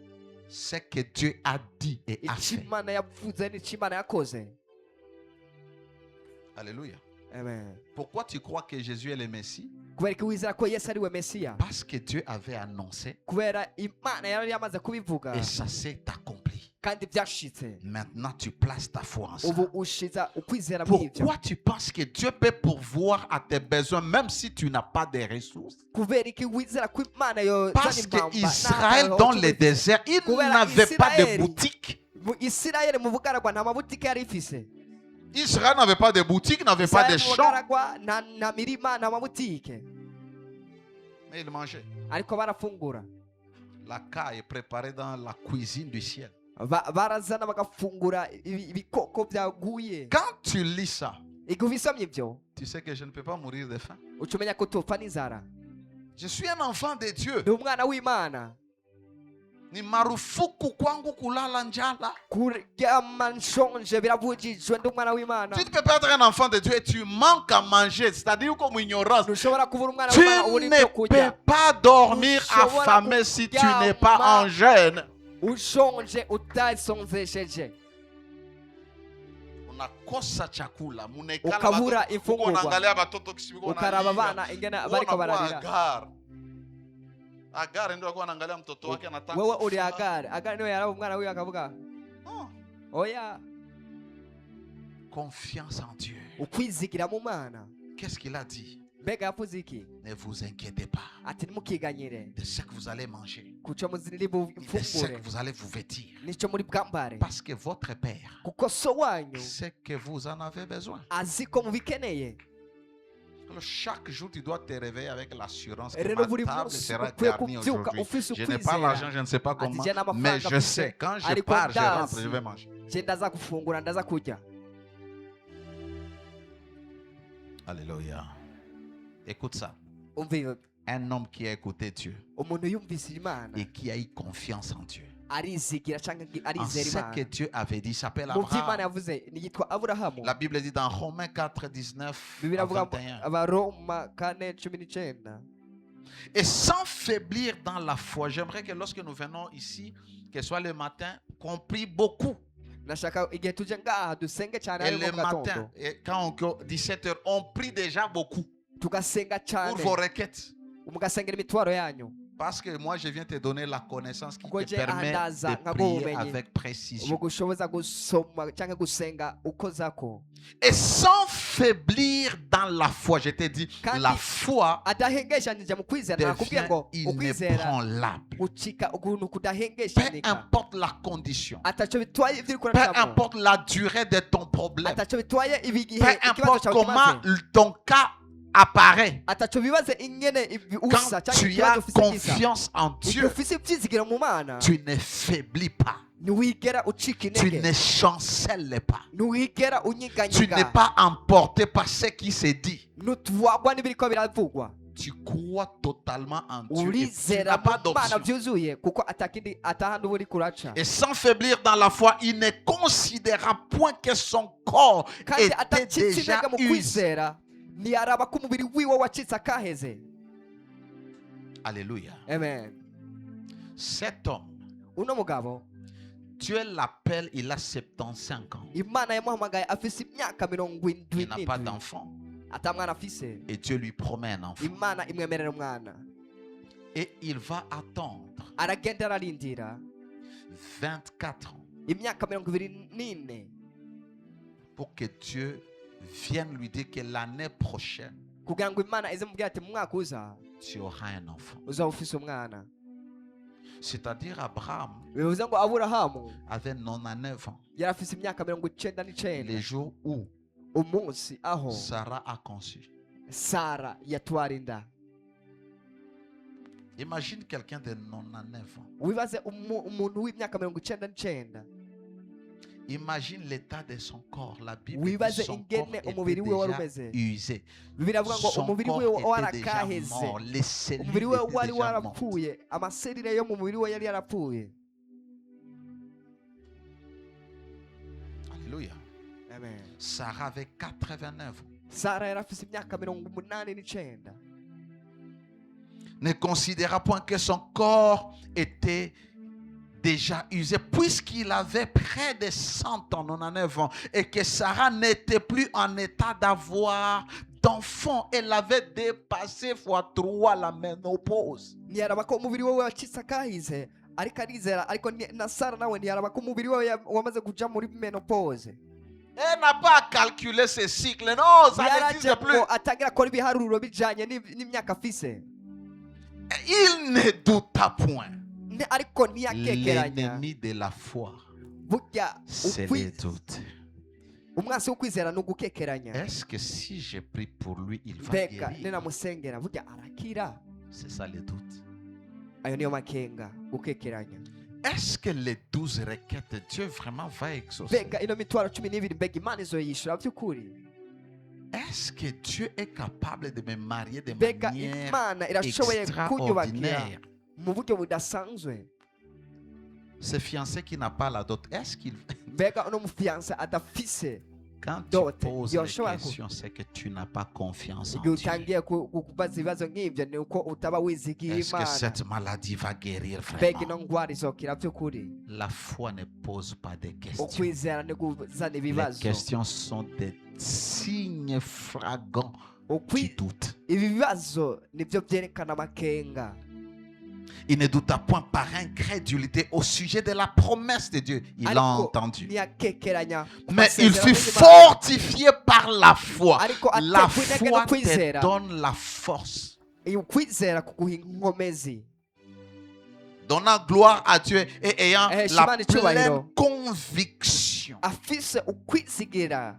A: ce que Dieu a dit et a
B: icyo
A: fait.
B: imana yavuze n'icyo imana yakoze.
A: Alléluia.
B: Amen.
A: Pourquoi tu crois que Jésus est le Messie?
B: kubera ko wizera ko yesu ari we mesiya
A: Parce que Dieu avait annoncé
B: kubera imana yari yamaze kubivuga
A: et ça s'est accompli.
B: kandi byashitse
A: Maintenant, tu places ta foi en ça.
B: ubu ushiza ukwizera muri ibyo
A: Pourquoi tu penses que Dieu peut pourvoir à tes besoins même si tu n'as pas de ressources?
B: kubera iki wizera ko imana yozana
A: Parce
B: impamba
A: qu'Israël, dans les déserts, il n'avait pas de boutique.
B: mu isirayeli mu bugaragwa nta mabutike yari ifise
A: Israël n'avait pas de boutique, n'avait pas de
B: Isirayeli mu
A: champs.
B: bugaragwa nta mirima nta mabutike
A: Mais il mangeait.
B: ariko barafungura
A: La caille est préparée dans la cuisine du ciel.
B: barazana bagafungura ibikoko byaguye
A: Quand tu lis ça,
B: igihe ubisomye ibyo
A: tu sais que je ne peux pas mourir de faim.
B: uca umenya ko utopfa n'inzara
A: Je suis un enfant de Dieu.
B: ni umwana w'imana
A: Ni marufuku kwangu kulala njala.
B: kuryama nshonje biravugijwe ndi umwana w'imana
A: Tu ne peux pas être un enfant de Dieu et tu manques à manger, c'est-à-dire comme ignorance.
B: ntushobora kubura umwana
A: Tu
B: w'imana ubura
A: ne
B: ibyo kurya
A: peux pas dormir
B: Ushobora
A: affamé si tu
B: kuryama.
A: n'es pas en jeûne.
B: ushonje utasonzesheje
A: Unakosa chakula, munekala
B: ukabura
A: watoto,
B: imfungurwa
A: unaangalia watoto kisiwiko
B: ukaraba
A: wanalia.
B: abana ingene bariko bararira
A: Agar. Agar ndio alikuwa anaangalia mtoto wake anataka.
B: wewe uri
A: kufunga.
B: agari agari niwe yaraba umwana wiwe akavuga
A: Non.
B: oya
A: Confiance en Dieu.
B: ukwizigira mu mana
A: Qu'est-ce qu'il a dit?
B: mbega yavuze iki
A: Ne vous inquiétez pas
B: ati ntimukiganyire
A: de ce que vous allez manger,
B: kuco muziri
A: de ce
B: bufungure
A: que vous allez vous vêtir.
B: nicyo muri bwambare
A: Parce que votre Père
B: kuko so wanyu
A: sait que vous en avez besoin.
B: azi ko mubikeneye
A: Alors, chaque jour, tu dois te réveiller avec l'assurance que
B: rero
A: ma
B: buri
A: table
B: munsi
A: sera
B: ukwiye
A: garnie
B: kubyuka
A: aujourd'hui.
B: ufise
A: Je n'ai pas
B: ukwizera
A: l'argent, je ne sais pas
B: ati
A: comment,
B: jye nta
A: mais
B: mafaranga
A: je
B: mfise
A: sais, quand je
B: ariko
A: pars, je rentre,
B: ndazi
A: je vais manger.
B: je ndaza gufungura ndaza kurya.
A: Alléluia. Écoute ça.
B: umva
A: Un homme qui a écouté Dieu
B: umuntu yumvise imana
A: et qui a eu confiance en Dieu,
B: arizigira cyangwa
A: en
B: arizera
A: ce
B: imana
A: que Dieu avait dit, s'appelle
B: mu by'imana
A: Abraham.
B: yavuze yitwa aburahamu
A: La Bible dit dans Romains 4, 19
B: bibiri
A: à
B: avuga
A: 21.
B: abaroma 4:19
A: Et sans faiblir dans la foi, j'aimerais que lorsque nous venons ici, que ce soit le matin, qu'on prie beaucoup.
B: nashaka igihe tuje ngaha dusenge cyane
A: Et
B: ariko
A: le
B: mu
A: matin,
B: gatondo
A: et quand on 17h, on prie déjà beaucoup
B: tugasenga cyane
A: pour vos requêtes.
B: mugasengera imitwaro yanyu
A: Parce que moi, je viens te donner la connaissance qui
B: Kuko
A: te
B: je
A: permet
B: andaza
A: de
B: nkaguha
A: prier
B: ubumenyi
A: avec précision.
B: bugushoboza gusoma cyangwa gusenga ukozako
A: Et sans faiblir dans la foi, je t'ai dit,
B: Kandi
A: la foi
B: adahengeshanije mu kwizera nakubwiye
A: devient
B: ngo ukwizera
A: inébranlable.
B: gucika ukuntu
A: Peu
B: kudahengeshanika
A: importe la condition,
B: ataco bitwaye ibyo uri
A: peu
B: kuracamo
A: importe la durée de ton problème,
B: ataco bitwaye ibigihe
A: peu
B: ikibazo
A: importe
B: cyawe
A: comment
B: kimaze
A: ton cas apparaît.
B: ataco bibaze ingene usa
A: Quand
B: cyangwa
A: tu
B: ikibazo
A: as
B: ufise gisa
A: confiance en
B: igihe
A: Dieu,
B: ufise ibyizigiro mu mana
A: tu ne faiblis pas.
B: ntiwigera ucika
A: Tu
B: intege
A: ne chancelles pas.
B: ntiwigera
A: Tu n'es
B: unyiganyiga
A: pas emporté par ce qui se dit.
B: ntutwagwa n'ibiriko biravugwa
A: Tu crois totalement en Dieu. Et tu
B: urizera
A: n'as pas
B: mu mana
A: d'option.
B: byuzuye kuko atahandi uba uri kuraca
A: Et sans faiblir dans la foi, il ne considéra point que son corps
B: kandi
A: était
B: atacitse
A: déjà
B: intege mu
A: usé.
B: kwizera ntiyaraba ko umubiri wiwe wacitse akaheze.
A: Alléluia.
B: Amen.
A: Cet homme,
B: uno mugabo
A: Dieu l'appelle, il a 75 ans.
B: imana yamuhamagaye afise imyaka 77
A: Il n'a pas d'enfant.
B: ata mwana afise
A: Et Dieu lui promet un enfant.
B: imana imwemerera umwana
A: Et il va attendre
B: aragenda ararindira
A: 24 ans
B: imyaka 24
A: pour que Dieu vienne lui dire que l'année prochaine,
B: kugira ngo imana ize mubwira ati mu mwaka uza
A: tu auras un enfant.
B: uzaba ufise umwana.
A: C'est-à-dire Abraham
B: bivuze ngo aburahamu
A: avait 99 ans.
B: yari afise imyaka 99
A: Les jours où
B: umunsi aho
A: Sarah a conçu.
B: Sara yatwara inda.
A: Imagine quelqu'un de 99 ans.
B: Wibaze umuntu w'imyaka 99.
A: Imagine l'état de son corps. La Bible
B: Wibaze
A: dit son corps
B: ingene
A: était
B: umubiri we wari
A: déjà
B: umeze.
A: usé.
B: Biravuga ngo
A: Son
B: umubiri we
A: corps était déjà
B: warakaheze.
A: mort. Les cellules
B: Umubiri we
A: étaient
B: wari
A: déjà mortes.
B: warapfuye, amaserire yo mu mubiri we yari yarapfuye.
A: Alléluia.
B: Amen.
A: Sarah avait 89 ans.
B: Sara yari afise imyaka 89.
A: Ne considéra point que son corps était déjà usé, puisqu'il avait près de 100 ans, 99 ans, et que Sarah n'était plus en état d'avoir d'enfant. Elle avait dépassé fois 3 la ménopause.
B: Ntiyaraba ko umubiri we wacitse akahize, ariko arizera, ariko na Sara nawe ntiyaraba ko umubiri we wamaze kuja muri menopause.
A: Elle n'a pas calculé ce cycle. Non, ça n'existe
B: Yaraje
A: plus.
B: ngo atangira akora ibiharuro bijanye n'imyaka afise.
A: Il ne douta point.
B: Ariko ntiyakekeranya.
A: L'ennemi de la foi,
B: Burya
A: c'est le doute.
B: umwasi wo kwizera ni ugukekeranya.
A: Est-ce que si je prie pour lui, il va
B: Mbega
A: guérir?
B: ninamusengera burya arakira.
A: C'est ça le doute.
B: Ayo niyo makenga, gukekeranya.
A: Est-ce que les 12 requêtes de Dieu vraiment va exaucer?
B: Mbega ino mitwaro 12 mbega Imana izoyishura by'ukuri.
A: Est-ce que Dieu est capable de me marier de
B: Mbega
A: manière
B: Imana irashoboye kunyubakira
A: extraordinaire?
B: mu buryo budasanzwe.
A: Ce fiancé qui n'a pas la dot, est-ce qu'il...
B: Mbega uno mufianse adafise
A: Quand tu
B: Dot,
A: poses
B: Yoshua,
A: les questions, c'est que tu n'as pas confiance en
B: igihe
A: Dieu.
B: utangiye kubaza ibibazo nk'ibyo ni uko utaba wizigiye
A: Est-ce que
B: Imana.
A: cette maladie va guérir
B: Mbega ino
A: vraiment?
B: ngwara izokira by'ukuri.
A: La foi ne pose pas de questions.
B: Ukwizera ni kuzana
A: Les
B: ibibazo.
A: questions sont des signes flagrants du doute.
B: Ibi bibazo nibyo byerekana amakenga.
A: Il ne douta point par incrédulité au sujet de la promesse de Dieu. Il a
B: Ariko
A: entendu.
B: ntiyakekeranya ku
A: Mais il
B: masezerano
A: fut
B: y'Imana.
A: fortifié par la foi.
B: Ariko
A: La
B: atekwa intege
A: foi
B: no kwizera.
A: te donne la force.
B: Ukwizera kuguha inkomezi.
A: Donnant gloire à Dieu et ayant la
B: Shimani
A: pleine
B: cyubahiro.
A: conviction.
B: Afise ukwizigira.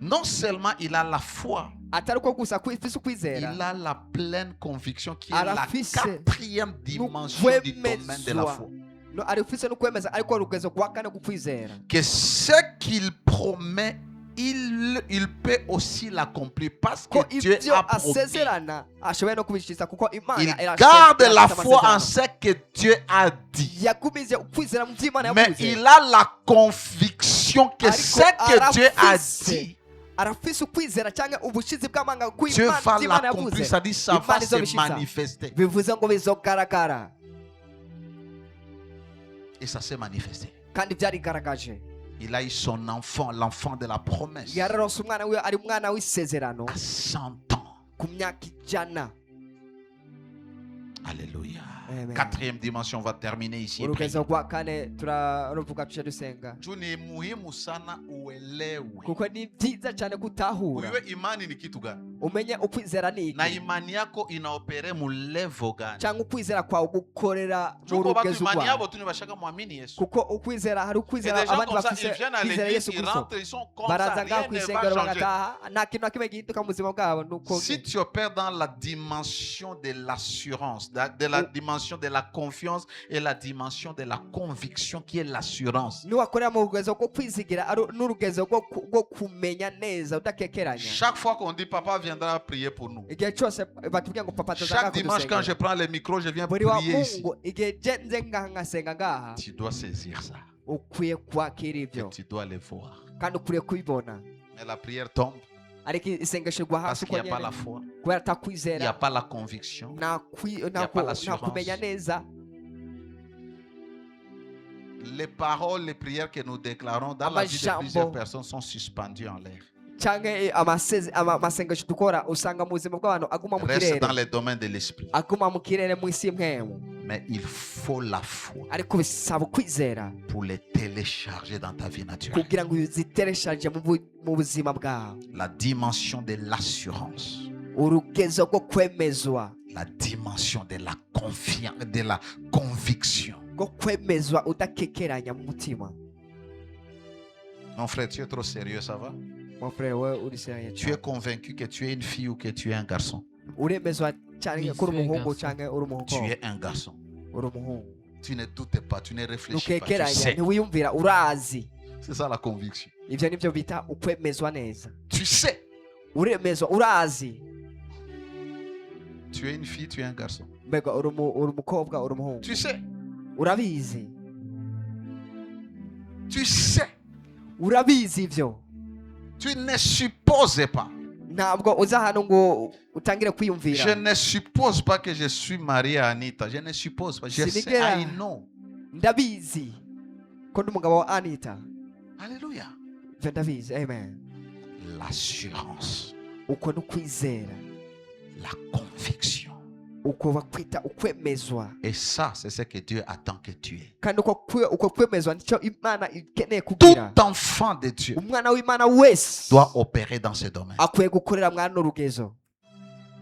A: Non seulement il a la foi,
B: Atari uko gusa afise
A: il
B: ukwizera.
A: a la pleine conviction qui est la
B: Arafise
A: quatrième dimension du domaine de la foi.
B: No, arifise no kwemeza ariko rugezo kwa kane gukwizera.
A: Que ce qu'il promet, il peut aussi l'accomplir parce que
B: Ko
A: Dieu
B: ibyo
A: a promis.
B: asezerana ashoboye no kubishitsa kuko Imana
A: Il
B: irashoboye
A: garde la
B: kubishitsa
A: foi en
B: amasezerano.
A: ce que Dieu a dit.
B: Yagumize ukwizera mu by'Imana
A: Mais
B: yavuze.
A: il a la conviction que
B: Ariko
A: ce que Dieu a
B: arafise.
A: dit,
B: Arafise ukwizera cyangwa ubushizi bw'amanga
A: Dieu
B: kw'Imana
A: va
B: by'Imana
A: l'accomplir.
B: yavuze.
A: Ça dit, ça va
B: Imana
A: se
B: izobishitsa.
A: manifester.
B: Bivuze ngo bizogaragara
A: Et ça s'est manifesté.
B: kandi byarigaragaje.
A: Il a eu son enfant, l'enfant de la promesse,
B: Yararonse umwana we ari umwana w'isezerano
A: à 100 ans.
B: ku myaka 100.
A: Alléluia.
B: Amen.
A: Quatrième dimension, on va terminer ici. et
B: Urugezo
A: prier.
B: rwa kane turaruvuga tuce dusenga
A: Tu ni muhimu sana uelewe.
B: kuko ni byiza cyane gutahura
A: Ujue imani ni kitu gani?
B: umenye ukwizera ni
A: Na
B: iki
A: imani yako inaopere mu level gani?
B: cyangwa ukwizera kwawe gukorera mu
A: Chuko batu
B: rugezo
A: imani
B: rwawe
A: yabo tu ni bashaka muamini Yesu.
B: kuko ukwizera hari
A: Et
B: ukwizera
A: des gens
B: abandi
A: comme ça,
B: bafise
A: ils viennent à
B: kwizera
A: l'église,
B: Yesu
A: ils
B: Kristo
A: rentrent, ils sont comme ça,
B: baraza ngaho
A: rien
B: ku
A: ne
B: isengero
A: va changer.
B: bagataha nta kintu na kimwe gihinduka mu buzima bwabo nuko
A: Si tu opères dans la dimension de l'assurance, de la dimension de la confiance et la dimension de la conviction qui est l'assurance,
B: niwakorera mu rugezo rwo kwizigira n'urugezo rwo kumenya neza udakekeranya
A: chaque fois qu'on dit papa viendra prier pour nous,
B: igihe cyose batubwira ngo papa
A: chaque dimanche quand je
B: kudusengera
A: prends le micro, je viens
B: buri wa
A: prier ici.
B: Mungu igihe nze ngaha ngasenga ngaha
A: Tu dois saisir ça
B: ukwiye kwakira
A: et
B: ibyo
A: tu dois le voir.
B: kandi ukwiye kubibona
A: Mais la prière tombe
B: ariko isengesho rigwa
A: parce
B: hasi
A: qu'il
B: uko
A: n'y a pas la
B: nyene
A: foi,
B: kubera
A: il n'y a
B: atakwizera
A: pas la conviction.
B: nta
A: pas l'assurance.
B: kumenya neza
A: Les paroles, les prières que nous déclarons dans la vie de
B: Amajambo.
A: plusieurs personnes sont suspendues en l'air.
B: cyangwa amasengesho dukora usanga mu buzima bw'abantu aguma mu
A: Reste dans
B: kirere
A: les domaines de l'esprit.
B: aguma mu kirere mu isi y'imwemu
A: Mais il faut la foi
B: ariko bisaba ukwizera
A: pour les télécharger dans ta vie naturelle.
B: kugira ngo zitereshaje mu buzima bwawe
A: La dimension de l'assurance,
B: urugezo rwo kwemezwa
A: la dimension de la confiance, de la conviction.
B: bwo kwemezwa udakekeranya mu mutima.
A: Mon frère, tu es trop sérieux, ça va?
B: Mon frère, wewe uri serieux
A: Tu es
B: cyane.
A: convaincu que tu es une fille ou que tu es un garçon?
B: Uremezwa cyane
C: Oui,
B: ko uri
C: tu es un
B: umuhungu
C: garçon.
B: cyangwa uri umuhungu.
A: Tu es un garçon.
B: Uri umuhungu.
A: Tu ne doutes pas, tu ne réfléchis pas, tu
B: Ntukekeranya,
A: sais.
B: ntiwiyumvira, urazi.
A: C'est ça la conviction.
B: Ibyo nibyo bita ukwemezwa neza.
A: Tu sais.
B: Uremezwa, urazi.
A: Tu es une fille, tu es un garçon.
B: Mbega uri umukobwa, uri umuhungu.
A: Tu sais.
B: Urabizi.
A: Tu sais.
B: Urabizi ibyo.
A: Tu ne supposes pas.
B: Ntabwo uza hano ngo utangire
A: Je
B: kwiyumvira.
A: ne suppose pas que je suis marié à Anita. Je ne suppose pas. Je sais,
B: Sinigera.
A: I know.
B: Ndabizi ko ndi umugabo wa Anita.
A: Alléluia.
B: Ibyo ndabizi. Amen.
A: L'assurance,
B: Uko ni ukwizera.
A: la conviction.
B: Uko bakwita ukwemezwa.
A: Et ça, c'est ce que Dieu attend que tu aies.
B: Kandi uko kwemezwa nicyo Imana ikeneye kugira.
A: Tout enfant de Dieu
B: Umwana w'Imana wese
A: doit opérer dans ce domaine.
B: akwiye gukorera mwana n'urugezo.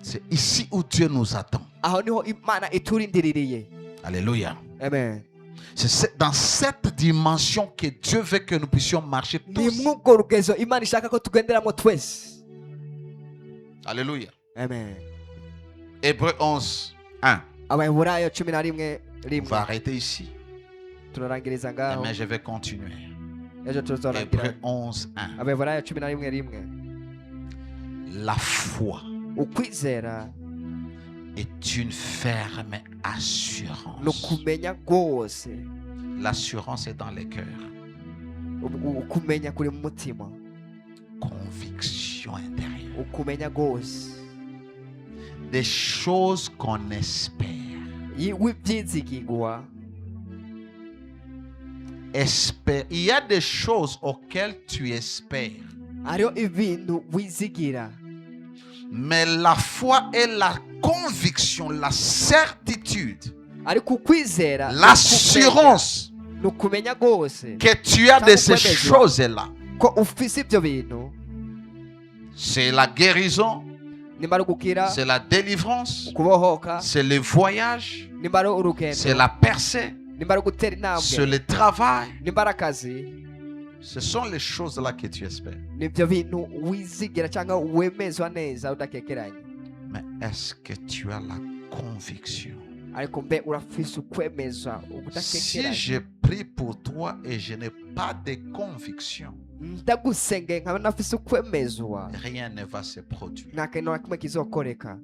A: C'est ici où Dieu nous attend.
B: Aho niho Imana iturindiririye.
A: Alléluia.
B: Amen.
A: C'est dans cette dimension que Dieu veut que nous puissions marcher
B: Ni
A: tous.
B: mw'ubwo rugezo Imana ishaka ko tugenderamo twese.
A: Alléluia.
B: Amen.
A: Hébreux 11, 1.
B: Abaheburayo 11
A: On
B: rimwe.
A: va arrêter ici.
B: Turarangiriza ngaho.
A: Mais je vais continuer.
B: Ejo tuzorangira.
A: Hébreux 11, 1.
B: Abaheburayo 11 rimwe.
A: La foi
B: Ukwizera
A: est une ferme
B: ni
A: assurance.
B: ukumenya rwose.
A: L'assurance est dans les cœurs.
B: Ukumenya kuri mu mutima.
A: Conviction intérieure.
B: Ukumenya rwose.
A: Des choses qu'on espère.
B: W'ibyizigirwa.
A: Il y a des choses auxquelles tu espères.
B: Hariho ibintu wizigira.
A: Mais la foi est la conviction, la certitude,
B: Ariko ukwizera
A: l'assurance
B: ni ukumenya rwose
A: que tu as de ces choses-là.
B: ko ufise ibyo bintu.
A: C'est la guérison,
B: Nimba ari gukira,
A: c'est la délivrance,
B: ukubohoka,
A: c'est le voyage,
B: nimba ari urugendo,
A: c'est la percée,
B: nimba ari gutera
A: c'est
B: intambwe,
A: le travail.
B: nimba ari akazi.
A: Ce sont les choses-là que tu espères.
B: Nibyo bintu wizigira cyangwa wemezwa neza udakekeranye.
A: Mais est-ce que tu as la conviction?
B: Ariko mbe urafise ukwemezwa
A: Si
B: udakekeranye.
A: je prie pour toi et je n'ai pas de conviction,
B: Ndagusenge nkaba nafise ukwemezwa,
A: rien ne va se produire.
B: nta kintu na kimwe kizokoreka.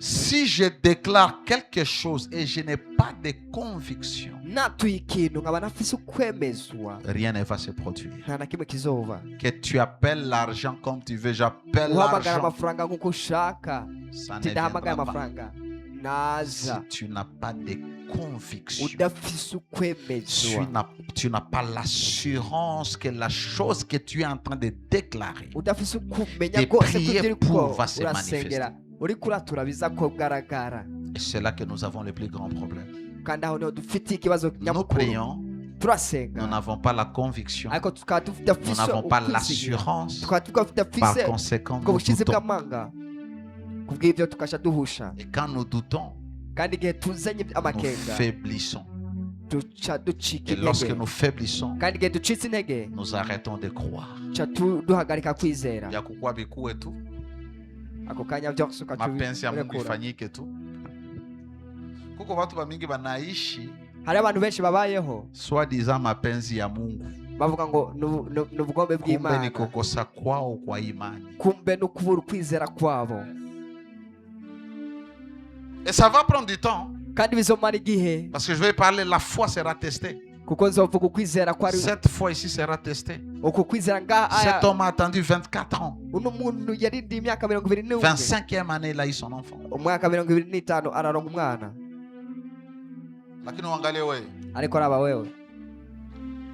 A: Si je déclare quelque chose et je n'ai pas de conviction,
B: Natuye ikintu nkaba nafise ukwemezwa,
A: rien ne va se produire.
B: nta na kimwe kizoba.
A: Que tu appelles l'argent comme tu veux, j'appelle
B: Uhamagara
A: l'argent.
B: amafaranga nk'uko ushaka,
A: Ça ne
B: ndahamagara
A: viendra pas.
B: amafaranga,
A: Si
B: naza
A: tu n'as pas de conviction,
B: udafise ukwemezwa,
A: tu n'as pas l'assurance que la chose que tu es en train de déclarer,
B: udafise ukumenya
A: de
B: rwose ko
A: prier
B: ibyo
A: pour
B: uriko
A: va se
B: urasengera uriko uratura biza kugaragara.
A: et c'est là que nous avons le plus grand problème.
B: Kandi aho niho dufite ikibazo
A: Nous
B: nyamukuru.
A: prions, nous
B: Turasenga
A: n'avons pas la conviction,
B: ariko tukaba
A: nous
B: tudafise
A: n'avons pas
B: ukwizigira,
A: l'assurance.
B: tukaba
A: Par
B: tudafise
A: conséquent,
B: ubwo
A: nous
B: bushizi
A: doutons.
B: bw'amanga. Kubw'ibyo tukasha duhusha,
A: Et quand nous doutons,
B: kandi igihe tuzanye
A: nous
B: amakenga
A: faiblissons.
B: duca ducika
A: Et lorsque
B: intege,
A: nous faiblissons,
B: kandi igihe ducitse intege
A: nous arrêtons de croire.
B: duca duhagarika kwizera.
A: Ya kukua bikuwe tu,
B: Ako kanya byose
A: mapenzi ya Mungu
B: ukacubirekura.
A: ifanyike tu. Kuko watu bamingi banaishi
B: Hari abantu benshi babayeho
A: soi-disant mapenzi ya Mungu,
B: bavuga ngo ni ubugombe
A: kumbe ni
B: bw'Imana,
A: kukosa kwao kwa imani.
B: kumbe ni ukubura ukwizera kwabo,
A: Et ça va prendre du temps,
B: kandi bizomara igihe,
A: parce que je vais parler, la foi sera testée.
B: kuko nzovuga ukwizera ko ari
A: Cette foi ici sera testée.
B: uko kwizera ngaha.
A: Cet homme a attendu 24 ans.
B: Uno muntu yarindiye imyaka 21,
A: 25e année, il a eu son enfant.
B: umwaka 25 araronka umwana.
A: Lakini uangalie wewe,
B: Ariko araba wewe,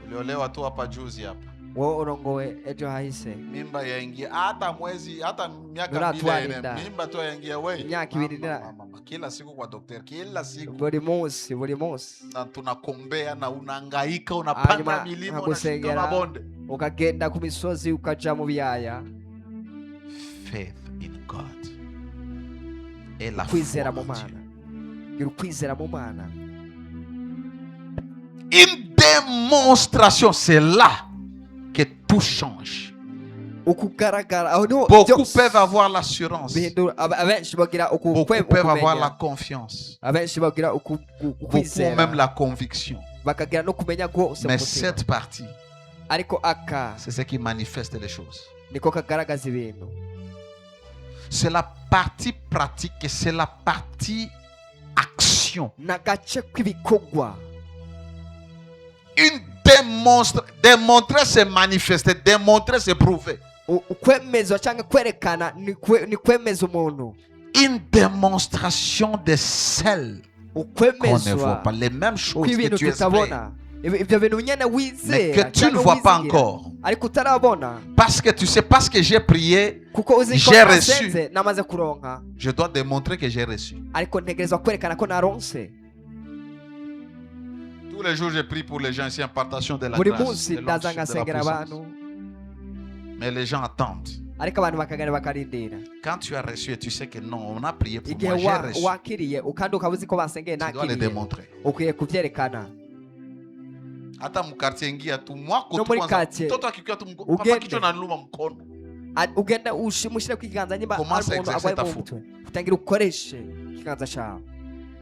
A: uliolewa tu hapa juzi hapa.
B: wowe urongowe ejo hahise,
A: Mimba yaingia hata mwezi hata miaka
B: Nura
A: 2
B: twalinda.
A: mimba tu yaingia wewe.
B: Imyaka 2 nira.
A: Mama, kila siku kwa daktari, kila siku.
B: buri munsi
A: Na tunakombea na unahangaika,
B: Hanyuma,
A: unapanda milima, unashuka
B: nkagusengera.
A: mabonde.
B: ukagenda ku misozi ukaja mu biyaya.
A: Faith in God. et la
B: ukwizera
A: foi
B: mu
A: en Dieu.
B: mana gira ukwizera mu mana.
A: Une démonstration, c'est là que tout change.
B: Ukugaragara aho niho
A: Beaucoup peuvent avoir l'assurance.
B: bihindura. Abenshi bagira
A: Beaucoup peuvent avoir la
B: ukumenya,
A: confiance.
B: abenshi bagira
A: Beaucoup ont
B: ukwizera,
A: même la conviction.
B: bakagira no kumenya rwose mu
A: Mais
B: mutima.
A: cette partie,
B: Ariko aka
A: c'est ce qui manifeste les choses.
B: niko kagaragaza ibintu.
A: C'est la partie pratique et c'est la partie action.
B: N'agace k'ibikorwa.
A: Une démontrer, c'est manifester. Démontrer, c'est prouver.
B: Ukwemezwa cyangwa kwerekana ni kwemeza umuntu.
A: Une démonstration de celles qu'on ne voit
B: Ukwemezwa
A: pas. Les mêmes choses que
B: kw'ibintu
A: tu espères,
B: tutabona. Ibyo bintu nyene
A: mais
B: wizera
A: que tu ne vois pas encore.
B: ariko utarabona.
A: Parce que tu sais, parce que j'ai prié,
B: Kuko uzi ko
A: J'ai reçu.
B: nasenze namaze kuronka.
A: je dois démontrer que j'ai reçu.
B: Ariko ntegerezwa kwerekana ko naronse.
A: Tous les jours, je prie pour les gens ici, impartation de la
B: Buri
A: grâce.
B: munsi
A: de
B: ndaza
A: l'onction, de la
B: ngasengera
A: puissance.
B: abantu,
A: Mais les gens attendent.
B: ariko abantu bakagana bakarindira.
A: Quand tu as reçu et tu sais que non, on a prié pour
B: Igihe
A: moi, j'ai reçu.
B: wakiriye kandi ukaba uzi ko basengeye
A: Tu dois le
B: nakiriye,
A: démontrer.
B: ukwiye kubyerekana.
A: Hata mkartie ingia tu mwako
B: No
A: tu
B: muri
A: kwanza.
B: quartier.
A: Mtoto akikia tu papa
B: Ugende.
A: kichwa naniluma mkono.
B: Ugenda umushyire ku kiganza nyimba
A: Commence
B: ari
A: à
B: umuntu
A: exercer
B: agwaye
A: ta
B: mu
A: foi.
B: mutwe, utangira ukoreshe ikiganza cyawe.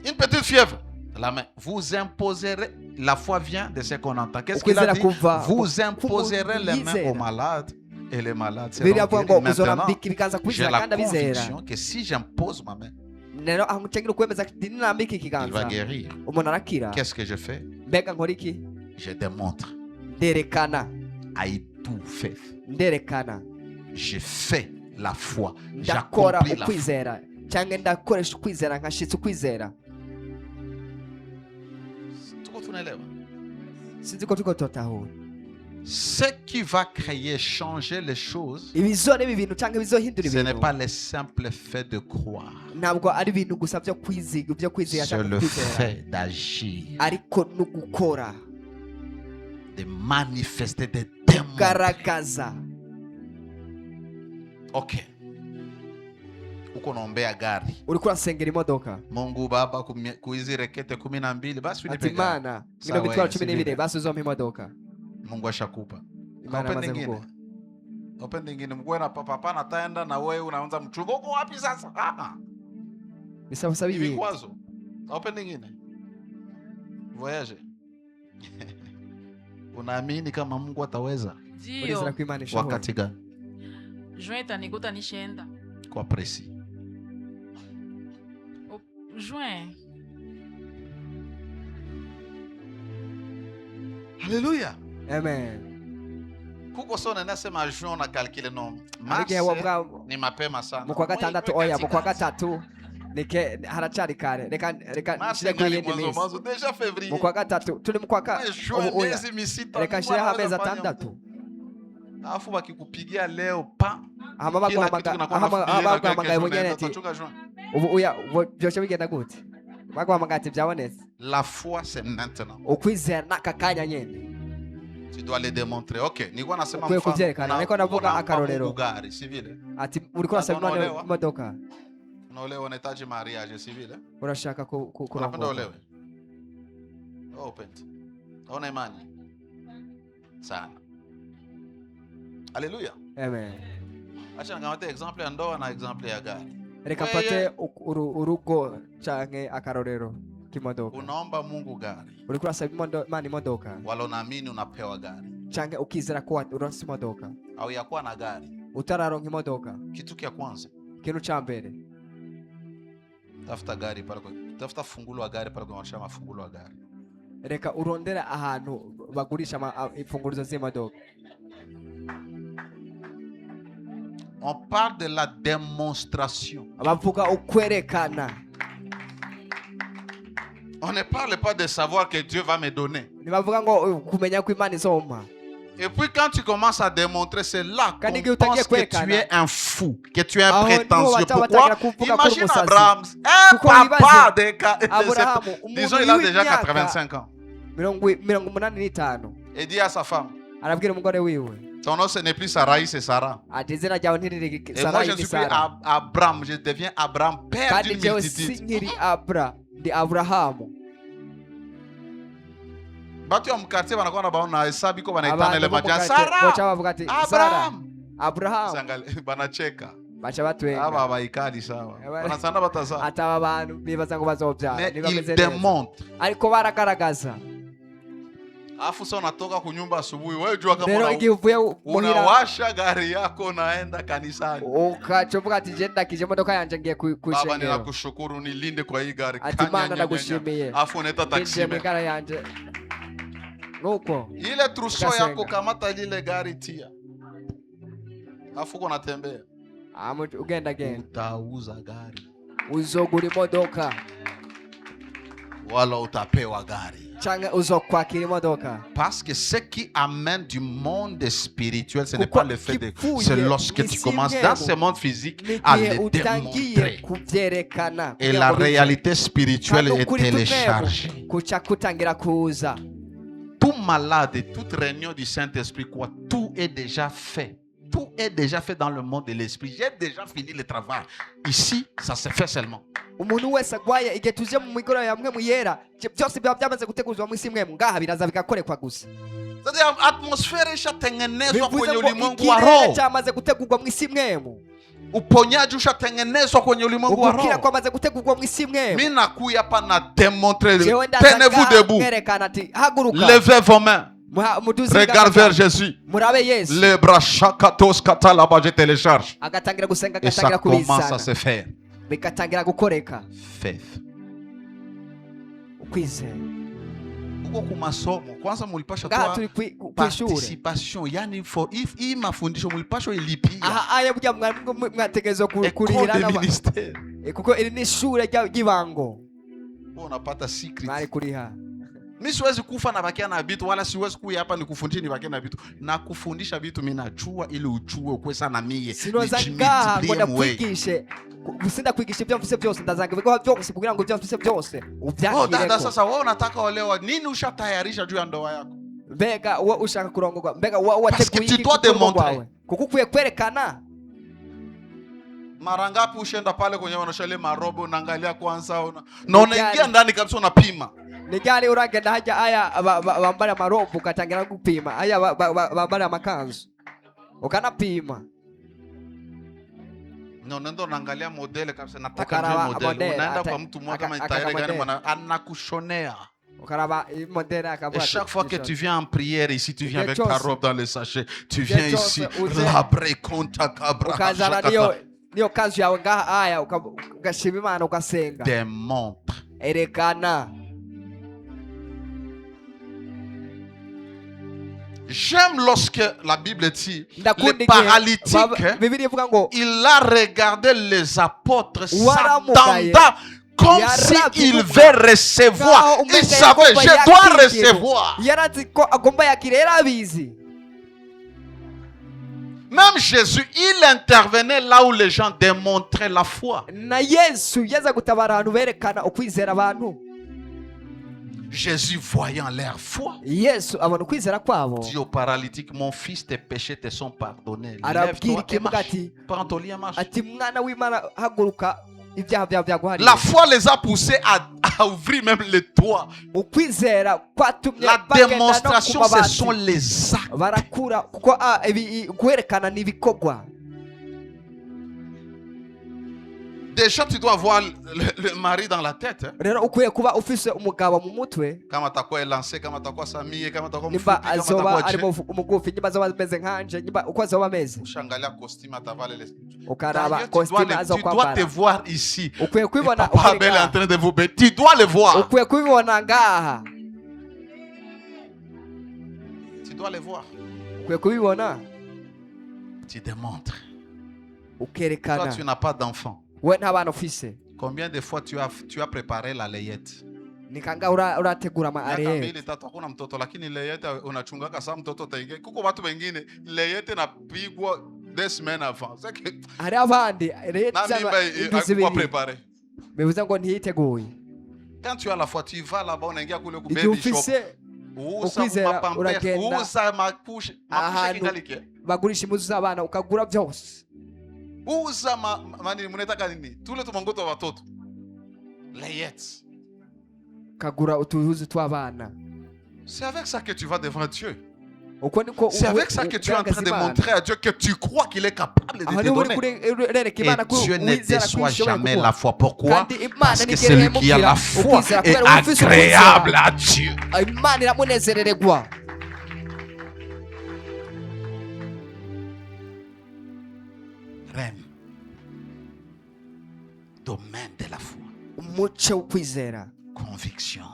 A: Une petite fièvre. La main. Vous imposerez. La foi vient de ce qu'on entend. Qu'est-ce qu'il a
B: Ukwizera
A: dit?
B: kuva
A: Vous imposerez les mains
B: yizera.
A: aux malades et les malades seront
B: Bibiliya avuga ngo
A: guéris. Maintenant,
B: uzorambika ibiganza ku
A: j'ai
B: bizera
A: la
B: kandi abizera.
A: conviction que si j'impose ma main,
B: Rero aho mutangira kwemeza ati ninambika
A: il va
B: ikiganza
A: guérir.
B: umuntu arakira.
A: Qu'est-ce que je fais?
B: Mbega nkora iki?
A: Je démontre.
B: Nderekana,
A: I do faith.
B: nderekana,
A: Je fais la foi.
B: ndakora
A: J'accomplis la foi.
B: ukwizera cyangwa ndakoresha ukwizera nkashitsa ukwizera.
A: Tuko tunaelewa?
B: Sinzi ko turiko turatahura.
A: Ce qui va créer, changer les choses,
B: Ibizore ibintu cyangwa bizohindura
A: ce n'est
B: ibintu
A: pas le simple fait de croire.
B: ntabwo ari ibintu gusa byo kwiziga, byo kwizera
A: C'est
B: cyangwa
A: le
B: kwizera,
A: fait d'agir,
B: ariko no gukora,
A: de manifester, de démontrer.
B: kugaragaza.
A: Ok. Uko naombea gari.
B: Uriko urasengera imodoka
A: Mungu Baba kuizi rekete 12 basi
B: ati
A: unipe gari.
B: Imana
A: Sawa,
B: bino bitwaro
A: si
B: 12
A: vile.
B: basi uzompa imodoka.
A: Mungu ashakupa.
B: Imana
A: Open
B: amaze
A: nyingine.
B: kuguha.
A: Open nyingine. Mkwe na papa nataenda na wewe unaanza mchungo. Uko wapi sasa?
B: Bisaba sabi ibintu.
A: Vikwazo. Open nyingine. Voyage. Unaamini kama Mungu ataweza?
B: Urizera
C: Ndio,
B: ko Imana ishobora.
A: Wakati gani?
C: juin itanikuta nishaenda.
A: Kwa presi.
C: Juin.
A: Haleluya.
B: Amen.
A: Kuko sona nasema juin na calcule no.
B: Igihe wabwa
A: Ni mapema sana.
B: mu kwa gatandatu, oya mu kwa gatatu nike haracari kare, reka nshire kuri yindi minsi.
A: Déjà février.
B: Mu kwa gatatu turi mu kwa oya,
A: Miezi misita.
B: reka nshireho amezi atandatu.
A: Alafu wakikupigia leo pa
B: Hama
A: kila kitu kinakuwa nafikiria na
B: baguhamagaye
A: kesho
B: bunyene
A: naenda
B: ati
A: tutachunga juin.
B: ubu oya byoshe bigenda gute? Baguhamagaye ati byabonetse.
A: La foi c'est maintenant.
B: Ukwizera n'aka kanya nyene.
A: Tu dois le démontrer. OK, nilikuwa nasema
B: Ukwiye kuvyerekana. Niko navuga akarorero.
A: Gari, si vile.
B: Ati uriko urasaba
A: Unaolewa?
B: imodoka,
A: Unaolewa unahitaji mariage, si vile.
B: urashaka
A: Unapenda
B: kurongora.
A: olewe. Open. Una imani sana. Haleluya.
B: Amen.
A: Acha nikamate example ya ndoa na example ya gari.
B: Reka
A: Wewe-
B: mfate urugo canke akarorero k'imodoka.
A: Unaomba Mungu gari.
B: Uriko urasaba Imana imodoka
A: Wala unaamini unapewa gari.
B: canke ukizera ko uronse imodoka,
A: Au yakuwa na gari.
B: utararonka imodoka,
A: Kitu kia kwanza,
B: ikintu ca mbere
A: tafuta gari pale kwa tafuta fungulo wa gari pale kwa mashamba fungulo wa gari.
B: reka urondere ahantu bagurisha imfunguruzo z'imodoka.
A: On parle de la démonstration.
B: Bavuga ukwerekana.
A: On ne parle pas de savoir que Dieu va me donner.
B: Ntibavuga ngo kumenya ko Imana izompa.
A: Et puis quand tu commences à démontrer, c'est là
B: Quand
A: qu'on
B: tu utangiye
A: pense que
B: kwerekana,
A: tu es un fou, que tu es un
B: aho niho
A: prétentieux.
B: baca
A: Pourquoi?
B: batangira kuvuga ko uri
A: Imagine
B: umusazi.
A: Abraham, un
B: Kuko
A: papa de
B: Aburahamu,
A: disons
B: umuntu
A: il a déjà
B: w'imyaka
A: 85 ans.
B: 85
A: Et dit à sa femme,
B: arabwira umugore wiwe
A: Ton nom, ce n'est plus Sarai, c'est Sarah.
B: ati izina ryawe ntiriri
A: Et moi, je
B: Sarayi
A: ne
B: ni
A: suis plus
B: Sara
A: Abraham. Je deviens Abraham, père
B: kandi
A: d'une
B: jewe
A: multitude.
B: sinkiri Abra ndi Aburahamu.
A: Batu ya mkartie wanakuwa na hesabu kwa wanaitana
B: Abantu
A: ile
B: bo mu
A: majina.
B: quartier boca
A: Sarah,
B: bavuga ati Sara
A: Abraham.
B: Aburahamu
A: Sangale, banacheka.
B: baca batwenga
A: Aba baikadi sawa.
B: Aba-
A: Wanasanda bataza.
B: ati aba bantu bibaza ngo bazobyara
A: Mais
B: ntibameze
A: il
B: neza
A: démontre.
B: ariko baragaragaza.
A: Afu sasa unatoka kunyumba asubuhi, wewe jua kama
B: Rero igihe uvuye muhira
A: unawasha gari yako unaenda kanisani.
B: ukaca uvuga ati je ndakije imodoka yanje ngiye
A: Baba,
B: kwishengero
A: ninakushukuru nilinde kwa hii gari.
B: ati
A: Kanya,
B: Mana
A: nya,
B: ndagushimiye
A: nya. Afu unaita
B: ninjiye
A: taksi.
B: mu igara yanje nuko
A: Ile trousseau
B: Ukasenga.
A: yako kamata lile gari tia. Afu uko unatembea.
B: ugenda genda
A: Utauza gari
B: uzogura imodoka
A: wala utapewa gari.
B: canke uzokwakira imodoka.
A: Parce que ce qui amène du monde spirituel, ce n'est
B: Kuko
A: pas le fait de...
B: kipfuye
A: C'est lorsque tu
B: isi
A: commences
B: mwemu
A: dans ce monde physique à
B: n'igihe
A: le
B: utangiye
A: démontrer.
B: kuvyerekana
A: Et
B: kugira
A: la
B: ngo bize.
A: réalité spirituelle
B: Kandi
A: est
B: ukuri tw'umwemu
A: téléchargée.
B: kuca kutangira kuza.
A: Tout malade et toute réunion du Saint-Esprit, quoi, tout est déjà fait. Tout est déjà fait dans le monde de l'esprit. J'ai déjà fini le travail. Ici, ça se fait seulement.
B: Umuntu wese agwaye igihe tuje mu migoro ya mwemu yera byose biba byamaze gutegurwa mu isi mwemu ngaha biraza bigakorekwa gusa.
A: C'est-à-dire, atmosphère ishatengenezwa
B: Bivuze
A: kwenye
B: ngo
A: ulimwengu wa
B: ikirere
A: roho.
B: cyamaze gutegurwa mu isi mwemu.
A: Uponyaji ushatengenezwa kwenye ulimwengu wa
B: Ugukira
A: roho.
B: kwamaze gutegurwa mu isi mwemu.
A: Mimi nakuya hapa na démontrer.
B: Jewe ndaza
A: Tenez-vous
B: ngaha
A: debout.
B: mwerekana ati haguruka
A: Levez vos mains.
B: muduze
A: Regarde vers Jésus.
B: murabe Yesu.
A: Les bras chakatos kata là-bas, je télécharge.
B: Agatangira gusenga
A: Et ça
B: agatangira
A: commence à
B: kubisana
A: se faire.
B: bigatangira gukoreka.
A: Faith.
B: Ukwizera
A: Uko kumasomo kwanza mulipasha
B: ngaha
A: toa
B: turi kw'ishure.
A: participation, yani hii mafundisho mulipasha ilipia.
B: Aha aya burya mwategerezwa
A: École
B: kurihira
A: de ministère.
B: kuko iri ni ishure ry'ibango
A: Unapata secret.
B: mwari kuriha.
A: Mimi siwezi kufa na bakia na vitu wala siwezi kuja hapa nikufundishe nibakie na vitu. Na kufundisha vitu mimi najua ili ujue ukwe sana mie.
B: Sinoza ngaha ngo ndakwigishe gusinda kwigisha ibyo mfise byose ndazanga ibigo byose kugira ngo ibyo mfise byose
A: Oh, dada
B: ubyakireko.
A: sasa wewe unataka olewa nini ushatayarisha juu ya ndoa yako?
B: Mbega wowe ushaka kurongorwa mbega
A: Parce que
B: wateguye
A: tu
B: iki
A: dois
B: kurongo
A: démontrer.
B: wawe kuko ukwiye kwerekana.
A: Mara ngapi ushenda pale kwenye wanaoshale marobo unaangalia kwanza na unaingia ndani kabisa unapima.
B: Ni gari uragenda hajya aya bambara amarobo ugatangira gupima aya bambara amakanzu ukanapima.
A: Na unaenda unaangalia modele kabisa nataka
B: Ukaraba
A: ndio modele.
B: modele,
A: Unaenda kwa mtu mmoja kama tayari gani mwana anakushonea.
B: Ukaraba modele
A: Et
B: akavuga
A: chaque fois que tu viens en prière ici, tu viens
B: Quelque
A: avec ta
B: chose.
A: robe dans le sachet. Tu viens
B: Quelque
A: ici.
B: chose, uze-
A: Labre konta kabra.
B: ukazana niyo kanzu yawe ngaha aya ugashima Imana ugasenga.
A: Démontre.
B: Erekana.
A: J'aime lorsque la Bible dit
B: Ndakunda
A: le
B: igihe
A: paralytique,
B: Bibiliya ivuga ngo
A: il a regardé les apôtres
B: Waramugaye.
A: s'attendant comme s'il veut recevoir.
B: Ngaho
A: Il
B: umenga
A: savait,
B: yagomba
A: je dois
B: yakire.
A: recevoir.
B: yarazi ko agomba yakira yari abizi.
A: Même Jésus, il intervenait là où les gens démontraient la foi.
B: Na Yesu yaza gutabara abantu berekana ukwizera abantu.
A: Jésus, voyant leur foi,
B: Yesu abona ukwizera kwabo
A: dit au paralytique, mon fils, tes péchés te sont pardonnés.
B: arabwira
A: Lève-toi et
B: ikimuga
A: marche.
B: ati
A: Prends ton lit et marche.
B: ati mwana w'Imana haguruka ibyaha byawe byaguhariye.
A: La foi les a poussés à ouvrir même les toits.
B: Ukwizera kwatumye
A: La
B: bagenda no
A: démonstration,
B: ku
A: ce
B: mabati.
A: sont les actes.
B: Barakura kuko kwerekana n'ibikorwa.
A: Déjà, tu dois avoir le mari dans la tête. Hein.
B: Rero ukwiye kuba ufise umugabo mu mutwe
A: Kama atakuwa lancé, kama atakuwa Samie, kama atakuwa mfupi,
B: nimba
A: kama
B: azoba
A: atakuwa
B: ari
A: je.
B: mugufi nimba azoba ameze nkanje nimba uko azoba ameze
A: Ushangalia costume atavale les.
B: ukaraba
A: D'ailleurs, tu dois
B: costume
A: tu dois te
B: azokwambara
A: voir ici.
B: ukwiye
A: Et
B: kwibona
A: Papa
B: ukiri
A: Abel est en
B: ngaha.
A: train de vous bénir. Tu dois le voir.
B: Ukwiye kubibona ngaha
A: Tu dois le voir.
B: ukwiye kubibona
A: Tu démontres. Toi,
B: ukerekana.
A: tu n'as pas d'enfant.
B: We nta bana ufise
A: Combien de fois tu as préparé la layette?
B: ni kanga urategura ama
A: Miaka
B: areye
A: mbili tatu hakuna mtoto, lakini layette unachungaka saa mtoto taingia. Kuko watu wengine layette napigwa 2 semaines avant. C'est que
B: hari abandi areye
A: na
B: cyangwa
A: mimba
B: indwi
A: haikuwa
B: zibiri
A: préparé.
B: bivuze ngo ntiyiteguye.
A: Quand tu as la foi, tu vas là-bas, unaingia kule ku
B: Igihe
A: baby shop.
B: ufise
A: Uza
B: Ukwizera
A: mapampers,
B: uragenda
A: uza makushe
B: ahantu
A: kingalike.
B: bagurisha impuzu z'abana ukagura byose.
A: Uza manini munataka nini? Tule tumangoto wa watoto. Layette.
B: Ukagura utuhuzu tw'abana.
A: C'est avec ça que tu vas devant Dieu.
B: Uko niko
A: C'est avec ça que tu es en train de montrer à Dieu que tu crois qu'il est capable de te donner. Et Dieu ne déçoit jamais la foi. Pourquoi? Parce que celui qui a la foi est agréable à Dieu.
B: Imana iramunezererwa.
A: Rem. Domaine de la foi.
B: Umuco w'ukwizera.
A: Conviction.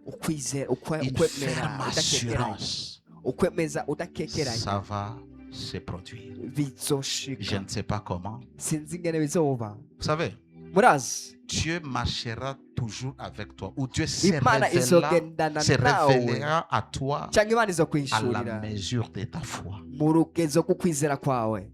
B: Ukwizera,
A: Une ferme assurance.
B: Ukwemeza udakekeranya.
A: Ça va se produire. Je
B: Bizoshika.
A: ne sais pas comment.
B: Sinzi ingene bizoba.
A: Vous savez,
B: Murazi,
A: Dieu marchera toujours avec toi. Ou Dieu
B: Imana izogendana
A: se
B: nawe.
A: révélera à toi
B: Cyangwa Imana
A: à la
B: izokwishurira
A: mesure de ta foi.
B: mu rugezo rw'ukwizera kwawe.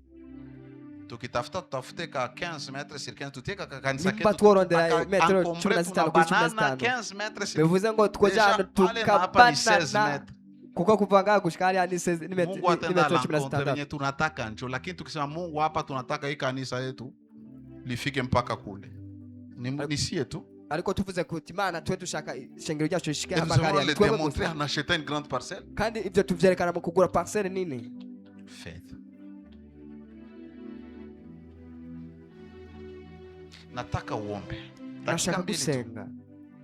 A: Tukitafuta tutafute ka 15 mètres sur 15 tutie ka kanisa
B: Nimba tworondera metero
A: encombré
B: 15
A: tuna
B: kuri
A: banana
B: 15.
A: 15 mètres sur
B: Bivuze ngo twoja
A: Déjà,
B: ahantu
A: pale na hapa ni 16
B: tukabanana
A: mètres.
B: kuko kuva ngaha gushika hariya ni
A: Mungu atenda
B: metero
A: la venye
B: 16.
A: tunataka njo, lakini tukisema Mungu hapa tunataka hii kanisa yetu lifike mpaka kule. Ni sie tu.
B: Ariko tuvuze kuti Imana twe dushaka ishengero ryacu rishike
A: Et nous
B: mpaka
A: allons
B: hariya
A: le
B: twebwe
A: démontrer
B: gusa.
A: en achetant une grande parcelle.
B: Kandi ibyo tuvyerekana mu kugura parcelle nini.
A: Faites. Nataka uombe. Dakika
B: Nashaka
A: mbili tu.
B: gusenga.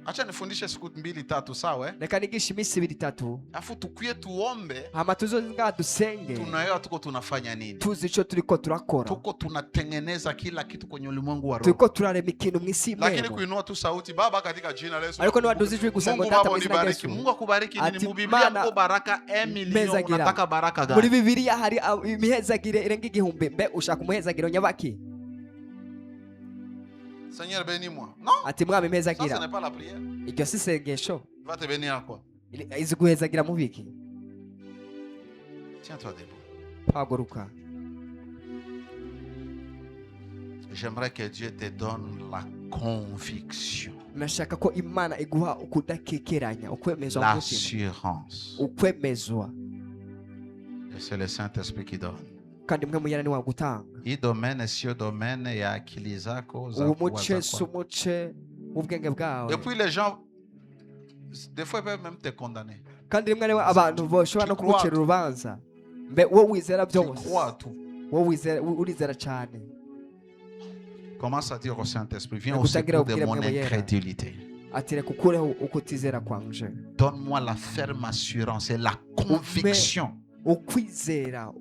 A: Acha nifundishe siku 2-3 sawa eh?
B: Reka nigishe iminsi 2-3.
A: Afu tukwie tuombe,
B: Hama tuzoze ngaha dusenge.
A: tunaelewa tuko tunafanya nini.
B: Tuzi ico turiko turakora.
A: Tuko tunatengeneza kila kitu kwenye ulimwengu wa roho.
B: Turiko turarema ikintu mw'isi
A: Lakini
B: imwe.
A: kuinua tu sauti Baba katika jina la Yesu.
B: Ariko niwaduze ijwi gusa ngo
A: Mungu
B: Data
A: Baba
B: mu izina rya
A: unibariki.
B: Yesu.
A: Mungu akubariki nini?
B: Ati
A: Mu Biblia
B: Mana
A: mko baraka 1 million.
B: mezagira.
A: Unataka baraka
B: Muri
A: gani?
B: Bibiliya hari imihezagire irenga igihumbi. Mbe ushaka umuhezagiro nyabaki?
A: Seigneur bénis-moi. Non,
B: Ati mwami
A: ça ce
B: impezagira.
A: n'est pas la prière.
B: Iryo si isengesho.
A: Il va te bénir à quoi?
B: Izi guhezagira mu biki?
A: Tiens-toi debout.
B: Haguruka.
A: J'aimerais que Dieu te donne la conviction,
B: Nashaka ko Imana iguha ukudakekeranya, ukwemezwa mu mutima.
A: l'assurance.
B: Ukwemezwa.
A: Et c'est le Saint-Esprit qui donne.
B: Kandi mwe muyana ni wagutanga.
A: Hii domaine sio domaine ya akili zako za
B: Uwo
A: kuwaza
B: muce si
A: kwa.
B: umuce w'ubwenge bwawe.
A: Et puis les gens, des fois, ils peuvent même te condamner.
B: Kandi rimwe rimwe abantu boshobora no
A: Tu crois
B: kumucira urubanza. Mbe wowe wizera
A: Tu
B: byose.
A: crois à tout.
B: Wowe wizera urizera cyane.
A: Commence à dire au Saint-Esprit, viens
B: Mais
A: au
B: vous t'agréez
A: secours de
B: au
A: mon
B: pire,
A: incrédulité.
B: Ati reka ukureho ukutizera kwanje.
A: Donne-moi la ferme assurance et la conviction
B: Ukwizera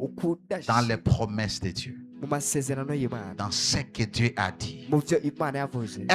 A: dans les promesses de Dieu,
B: mu masezerano y'Imana.
A: dans ce que Dieu a dit.
B: Mu byo Imana yavuze.